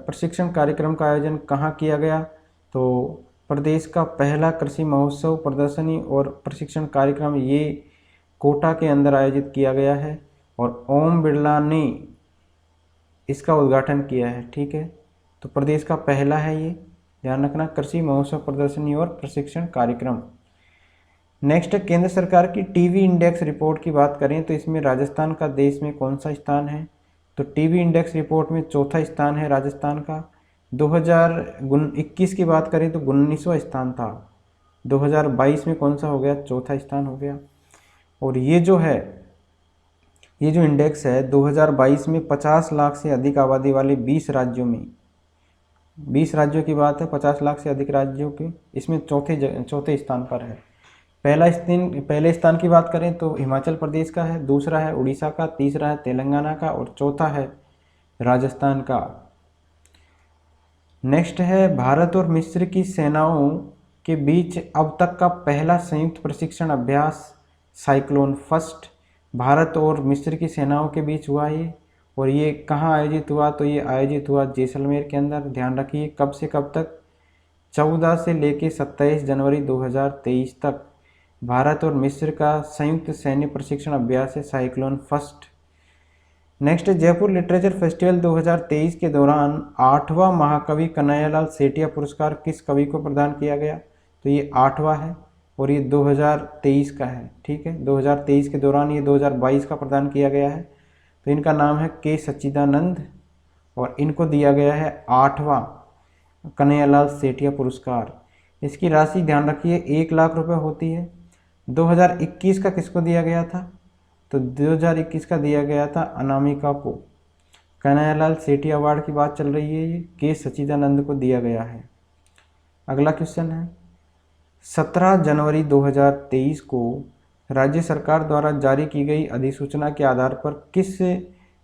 प्रशिक्षण कार्यक्रम का आयोजन कहाँ किया गया? तो प्रदेश का पहला कृषि महोत्सव प्रदर्शनी और प्रशिक्षण कार्यक्रम ये कोटा के अंदर आयोजित किया गया है और ओम बिरला ने इसका उद्घाटन किया है। ठीक है, तो प्रदेश का पहला है ये, ध्यान रखना, कृषि महोत्सव प्रदर्शनी और प्रशिक्षण कार्यक्रम। नेक्स्ट है केंद्र सरकार की टीबी इंडेक्स रिपोर्ट की बात करें तो इसमें राजस्थान का देश में कौन सा स्थान है? तो टीबी इंडेक्स रिपोर्ट में चौथा स्थान है राजस्थान का। 2021 की बात करें तो 19वां स्थान था। 2022 में कौन सा हो गया? चौथा स्थान हो गया। और ये जो इंडेक्स है 2022 में 50 लाख से अधिक आबादी वाले 20 राज्यों में, 20 राज्यों की बात है, 50 लाख से अधिक राज्यों के, इसमें चौथे स्थान पर है। पहले स्थान की बात करें तो हिमाचल प्रदेश का है, दूसरा है उड़ीसा का, तीसरा है तेलंगाना का और चौथा है राजस्थान का। नेक्स्ट है भारत और मिस्र की सेनाओं के बीच अब तक का पहला संयुक्त प्रशिक्षण अभ्यास साइक्लोन फर्स्ट भारत और मिस्र की सेनाओं के बीच हुआ ये। और ये कहाँ आयोजित हुआ? तो ये आयोजित हुआ जैसलमेर के अंदर। ध्यान रखिए कब से कब तक? 14 से लेकर 27 जनवरी 2023 तक भारत और मिस्र का संयुक्त सैन्य प्रशिक्षण अभ्यास है cyclone first. Next Jaipur literature festival 2023 के दौरान 8वां महाकवि कन्हैयालाल सेठिया पुरस्कार किस कवि को प्रदान किया गया? तो ये 8वां है और ये 2023 का है। ठीक है, 2023 के दौरान, ये 2022 का प्रदान किया गया है। तो इनका नाम है के सच्चिदानंद और इनको दिया गया है 8वां कन्हैयालाल सेठिया पुरस्कार। इसकी राशि ध्यान रखिए 1 लाख रुपए होती है। 2021 का किसको दिया गया था? तो 2021 का दिया गया था अनामिका को। कन्हैयालाल सेठी अवार्ड की बात चल रही है, ये के सच्चिदानंद को दिया गया है। अगला क्वेश्चन है 17 जनवरी 2023 को राज्य सरकार द्वारा जारी की गई अधिसूचना के आधार पर किस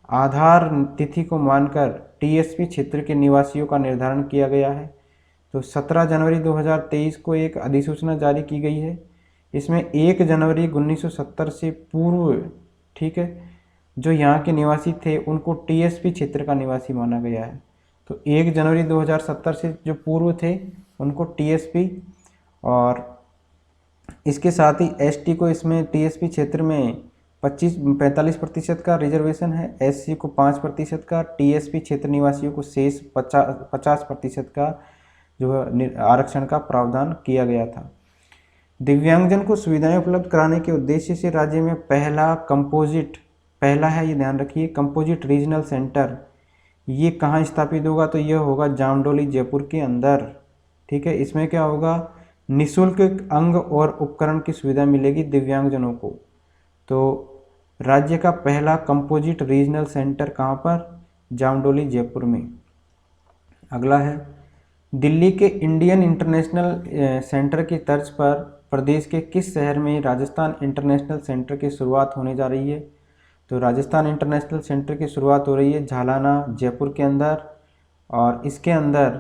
आधार तिथि को मानकर टीएसपी क्षेत्र के निवासियों का निर्धारण किया गया है? तो 17 जनवरी 2023 को एक अधिसूचना जारी की गई है। इसमें 1 जनवरी 1970 से पूर्व, ठीक है, जो यहाँ के निवासी थे उनको टीएसपी क्षेत्र का निवासी माना गया है। तो 1 जनवरी 2070 से जो पूर्व थे उनको टीएसपी, और इसके साथ ही एसटी को इसमें टीएसपी क्षेत्र में 45% का रिजर्वेशन है, एससी को 5% का, टीएसपी क्षेत्र निवासियों को शेष 50% का जो आरक्षण का प्रावधान किया गया था। दिव्यांगजन को सुविधाएं उपलब्ध कराने के उद्देश्य से राज्य में पहला है, ये ध्यान रखिए, कंपोजिट रीजनल सेंटर, ये कहाँ स्थापित होगा? तो यह होगा जामडोली जयपुर के अंदर। ठीक है, इसमें क्या होगा? निःशुल्क अंग और उपकरण की सुविधा मिलेगी दिव्यांगजनों को। तो राज्य का पहला कंपोजिट रीजनल सेंटर कहाँ पर? जामडोली जयपुर में। अगला है दिल्ली के इंडियन इंटरनेशनल सेंटर की तर्ज पर प्रदेश के किस शहर में राजस्थान इंटरनेशनल सेंटर की शुरुआत होने जा रही है? तो राजस्थान इंटरनेशनल सेंटर की शुरुआत हो रही है झालाना जयपुर के अंदर, और इसके अंदर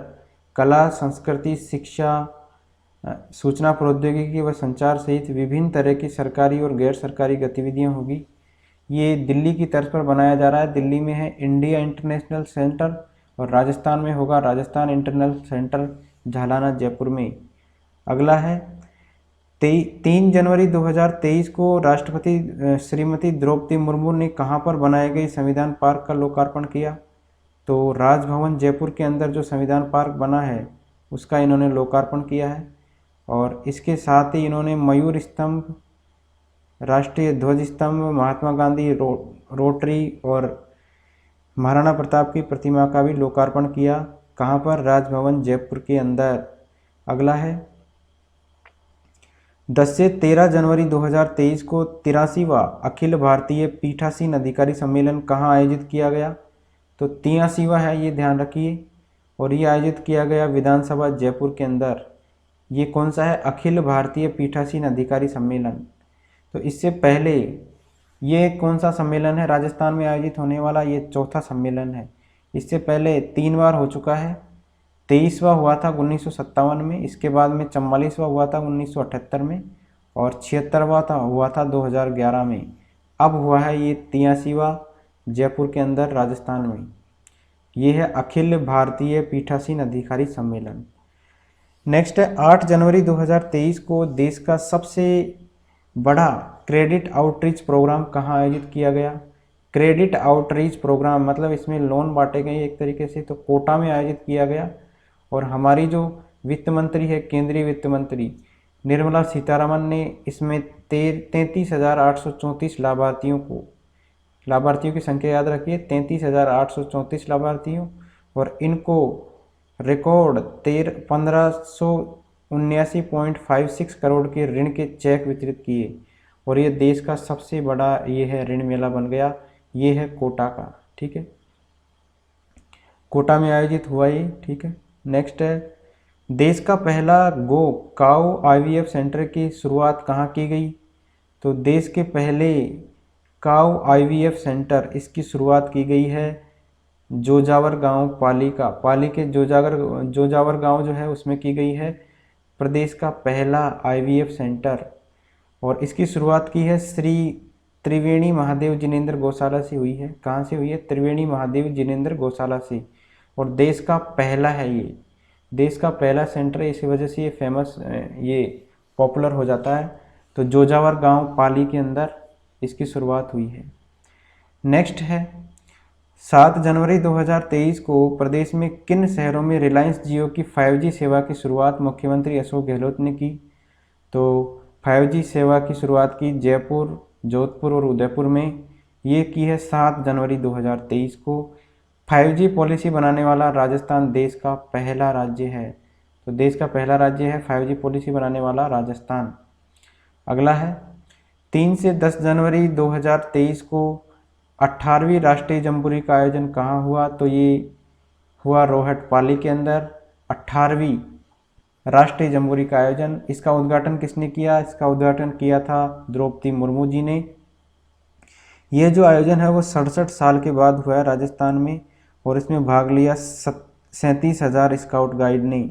कला, संस्कृति, शिक्षा, सूचना प्रौद्योगिकी व संचार सहित विभिन्न तरह की सरकारी और गैर सरकारी गतिविधियां होगी। ये दिल्ली की तर्ज पर बनाया जा रहा है। दिल्ली में है इंडिया इंटरनेशनल सेंटर और राजस्थान में होगा राजस्थान इंटरनेशनल सेंटर झालाना जयपुर में। अगला है 3 जनवरी 2023 को राष्ट्रपति श्रीमती द्रौपदी मुर्मू ने कहाँ पर बनाए गए संविधान पार्क का लोकार्पण किया? तो राजभवन जयपुर के अंदर जो संविधान पार्क बना है उसका इन्होंने लोकार्पण किया है। और इसके साथ ही इन्होंने मयूर स्तंभ, राष्ट्रीय ध्वज स्तंभ, महात्मा गांधी रोटरी और महाराणा प्रताप की प्रतिमा का भी लोकार्पण किया। कहाँ पर? राजभवन जयपुर के अंदर। अगला है 10 से 13 जनवरी 2023 को 83वां अखिल भारतीय पीठासीन अधिकारी सम्मेलन कहाँ आयोजित किया गया? तो 83वां है, ये ध्यान रखिए, और ये आयोजित किया गया विधानसभा जयपुर के अंदर। ये कौन सा है? अखिल भारतीय पीठासीन अधिकारी सम्मेलन। तो इससे पहले ये कौन सा सम्मेलन है राजस्थान में आयोजित होने वाला? ये चौथा सम्मेलन है। इससे पहले 3 बार हो चुका है, 23वां हुआ था 1957 में, इसके बाद में 44वां हुआ था 1978 में, और 76वां हुआ था 2011 में। अब हुआ है ये 83वां जयपुर के अंदर राजस्थान में। ये है अखिल भारतीय पीठासीन अधिकारी सम्मेलन। नेक्स्ट है 8 जनवरी 2023 को देश का सबसे बड़ा क्रेडिट आउटरीच प्रोग्राम कहाँ आयोजित किया गया। क्रेडिट आउटरीच प्रोग्राम मतलब इसमें लोन बांटे गए एक तरीके से, तो कोटा में आयोजित किया गया। और हमारी जो वित्त मंत्री है, केंद्रीय वित्त मंत्री निर्मला सीतारमन ने इसमें 33,834 लाभार्थियों की संख्या याद रखिए, 33,834 लाभार्थियों, और इनको रिकॉर्ड 1579.56 करोड़ के ऋण के चेक वितरित किए। और ये देश का सबसे बड़ा ये है ऋण मेला बन गया। ये है कोटा का, ठीक है, कोटा में आयोजित हुआ ये, ठीक है। नेक्स्ट है देश का पहला गो काऊ IVF सेंटर की शुरुआत कहाँ की गई। तो देश के पहले काऊ IVF सेंटर इसकी शुरुआत की गई है जोजावर गांव पाली के जोजावर गांव जो है उसमें की गई है प्रदेश का पहला IVF सेंटर। और इसकी शुरुआत की है श्री त्रिवेणी महादेव जिनेंद्र गौशाला से हुई है। कहाँ से हुई है? त्रिवेणी महादेव जिनेंद्र गौशाला से। और देश का पहला है ये, देश का पहला सेंटर है, इसी वजह से ये फेमस, ये पॉपुलर हो जाता है। तो जोजावर गांव पाली के अंदर इसकी शुरुआत हुई है। नेक्स्ट है 7 जनवरी 2023 को प्रदेश में किन शहरों में रिलायंस जियो की 5G सेवा की शुरुआत मुख्यमंत्री अशोक गहलोत ने की। तो 5G सेवा की शुरुआत की जयपुर, जोधपुर और उदयपुर में। ये की है 7 जनवरी 2023 को। 5G पॉलिसी बनाने वाला राजस्थान देश का पहला राज्य है। तो देश का पहला राज्य है 5G पॉलिसी बनाने वाला राजस्थान। अगला है 3 से 10 जनवरी 2023 को 18वीं राष्ट्रीय जम्बूरी का आयोजन कहाँ हुआ। तो ये हुआ रोहट पाली के अंदर 18वीं राष्ट्रीय जम्बूरी का आयोजन। इसका उद्घाटन किसने किया? इसका उद्घाटन किया था द्रौपदी मुर्मू जी ने। यह जो आयोजन है वो 67 साल के बाद हुआ है राजस्थान में, और इसमें भाग लिया 37,000 स्काउट गाइड ने।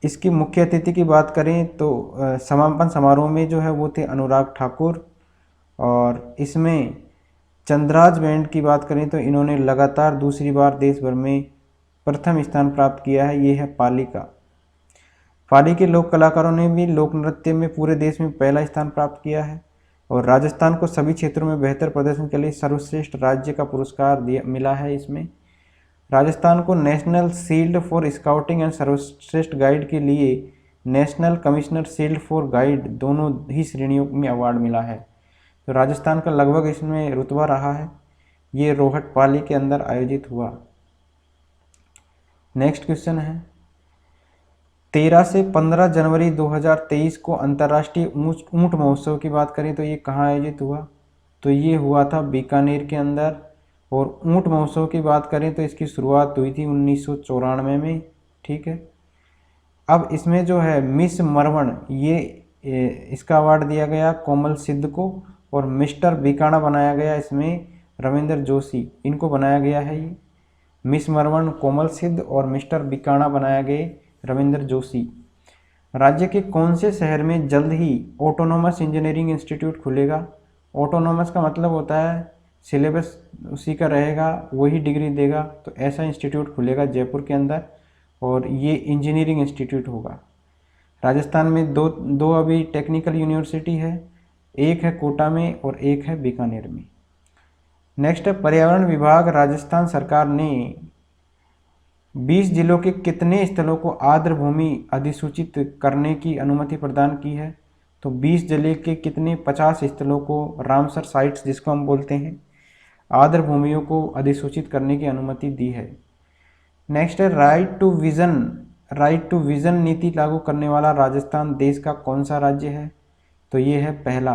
इसकी मुख्य अतिथि की बात करें तो समापन समारोह में जो है वो थे अनुराग ठाकुर। और इसमें चंद्राज बैंड की बात करें तो इन्होंने लगातार दूसरी बार देश भर में प्रथम स्थान प्राप्त किया है। ये है पाली का। पाली के लोक कलाकारों ने भी लोक नृत्य में पूरे देश में पहला स्थान प्राप्त किया है। और राजस्थान को सभी क्षेत्रों में बेहतर प्रदर्शन के लिए सर्वश्रेष्ठ राज्य का पुरस्कार मिला है। इसमें राजस्थान को national shield for scouting and सर्वश्रेष्ठ गाइड के लिए national commissioner shield for guide दोनों ही श्रेणियों में अवार्ड मिला है। तो राजस्थान का लगभग इसमें रुतबा रहा है। ये रोहट पाली के अंदर आयोजित हुआ। नेक्स्ट क्वेश्चन है 13 से 15 जनवरी 2023 को अंतर्राष्ट्रीय ऊंट महोत्सव की बात करें तो ये कहाँ आयोजित हुआ। तो ये हुआ था बीकानेर के अंदर। और ऊंट महोत्सव की बात करें तो इसकी शुरुआत हुई थी 1994 में, ठीक है। अब इसमें जो है मिस मरवण, ये इसका अवार्ड दिया गया कोमल सिद्ध को। और मिस्टर बीकाना बनाया गया इसमें रविंद्र जोशी, इनको बनाया गया है। ये मिस मरवण कोमल सिद्ध और मिस्टर बीकाना बनाया गए रविंद्र जोशी। राज्य के कौन से शहर में जल्द ही ऑटोनोमस इंजीनियरिंग इंस्टीट्यूट खुलेगा। ऑटोनोमस का मतलब होता है सिलेबस उसी का रहेगा, वही डिग्री देगा। तो ऐसा इंस्टीट्यूट खुलेगा जयपुर के अंदर, और ये इंजीनियरिंग इंस्टीट्यूट होगा। राजस्थान में दो अभी टेक्निकल यूनिवर्सिटी है, एक है कोटा में और एक है बीकानेर में। नेक्स्ट है पर्यावरण विभाग राजस्थान सरकार ने 20 जिलों के कितने स्थलों को आर्द्र भूमि अधिसूचित करने की अनुमति प्रदान की है। तो 20 जिले के कितने 50 स्थलों को, रामसर साइट्स जिसको हम बोलते हैं, आर्द्र भूमियों को अधिसूचित करने की अनुमति दी है। नेक्स्ट है राइट टू विजन नीति लागू करने वाला राजस्थान देश का कौन सा राज्य है। तो ये है पहला।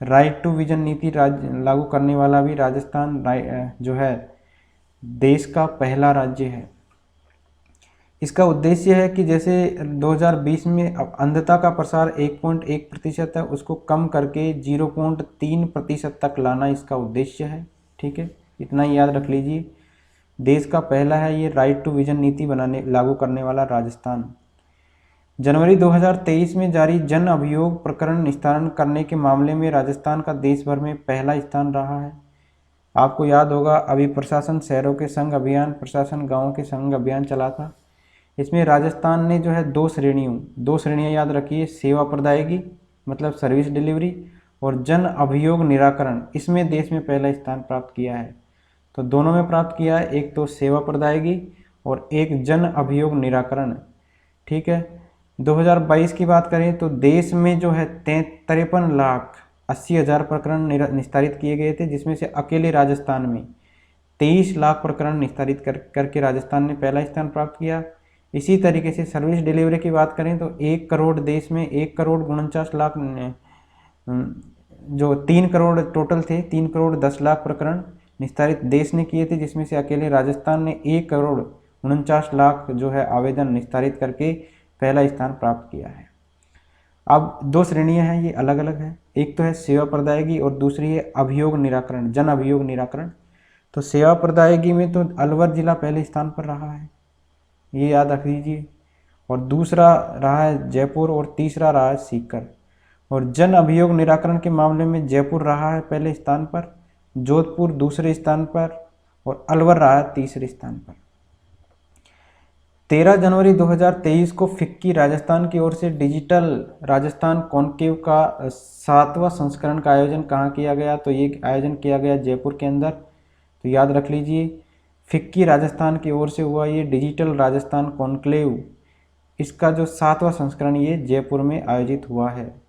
राइट टू विजन नीति लागू करने वाला भी राजस्थान जो है देश का पहला राज्य है। इसका उद्देश्य है कि जैसे 2020 में अंधता का प्रसार 1.1% है, उसको कम करके 0.3% तक लाना इसका उद्देश्य है, ठीक है। इतना ही याद रख लीजिए। देश का पहला है ये राइट टू विजन नीति लागू करने वाला राजस्थान। जनवरी 2023 में जारी जन अभियोग प्रकरण निस्तारण करने के मामले में राजस्थान का देश भर में पहला स्थान रहा है। आपको याद होगा अभी प्रशासन शहरों के संग अभियान, प्रशासन गांवों के संग अभियान चला था। इसमें राजस्थान ने जो है दो श्रेणियां याद रखिए, सेवा प्रदायगी मतलब सर्विस डिलीवरी और जन अभियोग निराकरण, इसमें देश में पहला स्थान प्राप्त किया है। तो दोनों में प्राप्त किया है, एक तो सेवा प्रदायगी और एक जन अभियोग निराकरण। ठीक है, 2022 की बात करें तो देश में जो है 53,80,000 प्रकरण निस्तारित किए गए थे, जिसमें से अकेले राजस्थान में 23 लाख प्रकरण निस्तारित करके राजस्थान ने पहला स्थान प्राप्त किया। इसी तरीके से सर्विस डिलीवरी की बात करें तो 1 करोड़ देश में 1,49,00,000 जो 3 करोड़ टोटल थे, 3,10,00,000 प्रकरण निस्तारित देश ने किए थे, जिसमें से अकेले राजस्थान ने 1,49,00,000 जो है आवेदन निस्तारित करके पहला स्थान प्राप्त किया है। अब दो श्रेणियां हैं, ये अलग अलग है, एक तो है सेवा प्रदायगी और दूसरी है अभियोग निराकरण, जन अभियोग निराकरण। तो सेवा प्रदायगी में तो अलवर जिला पहले स्थान पर रहा है, ये याद रख लीजिए, और दूसरा रहा है जयपुर और तीसरा रहा है सीकर। और जन अभियोग निराकरण के मामले में जयपुर रहा है पहले स्थान पर, जोधपुर दूसरे स्थान पर और अलवर रहा है तीसरे स्थान पर। 13 जनवरी 2023 को फिक्की राजस्थान की ओर से डिजिटल राजस्थान कॉन्क्लेव का 7वां संस्करण का आयोजन कहाँ किया गया? तो ये आयोजन किया गया जयपुर के अंदर। तो याद रख लीजिए, फिक्की राजस्थान की ओर से हुआ ये डिजिटल राजस्थान कॉन्क्लेव, इसका जो 7वां संस्करण ये जयपुर में आयोजित हुआ है।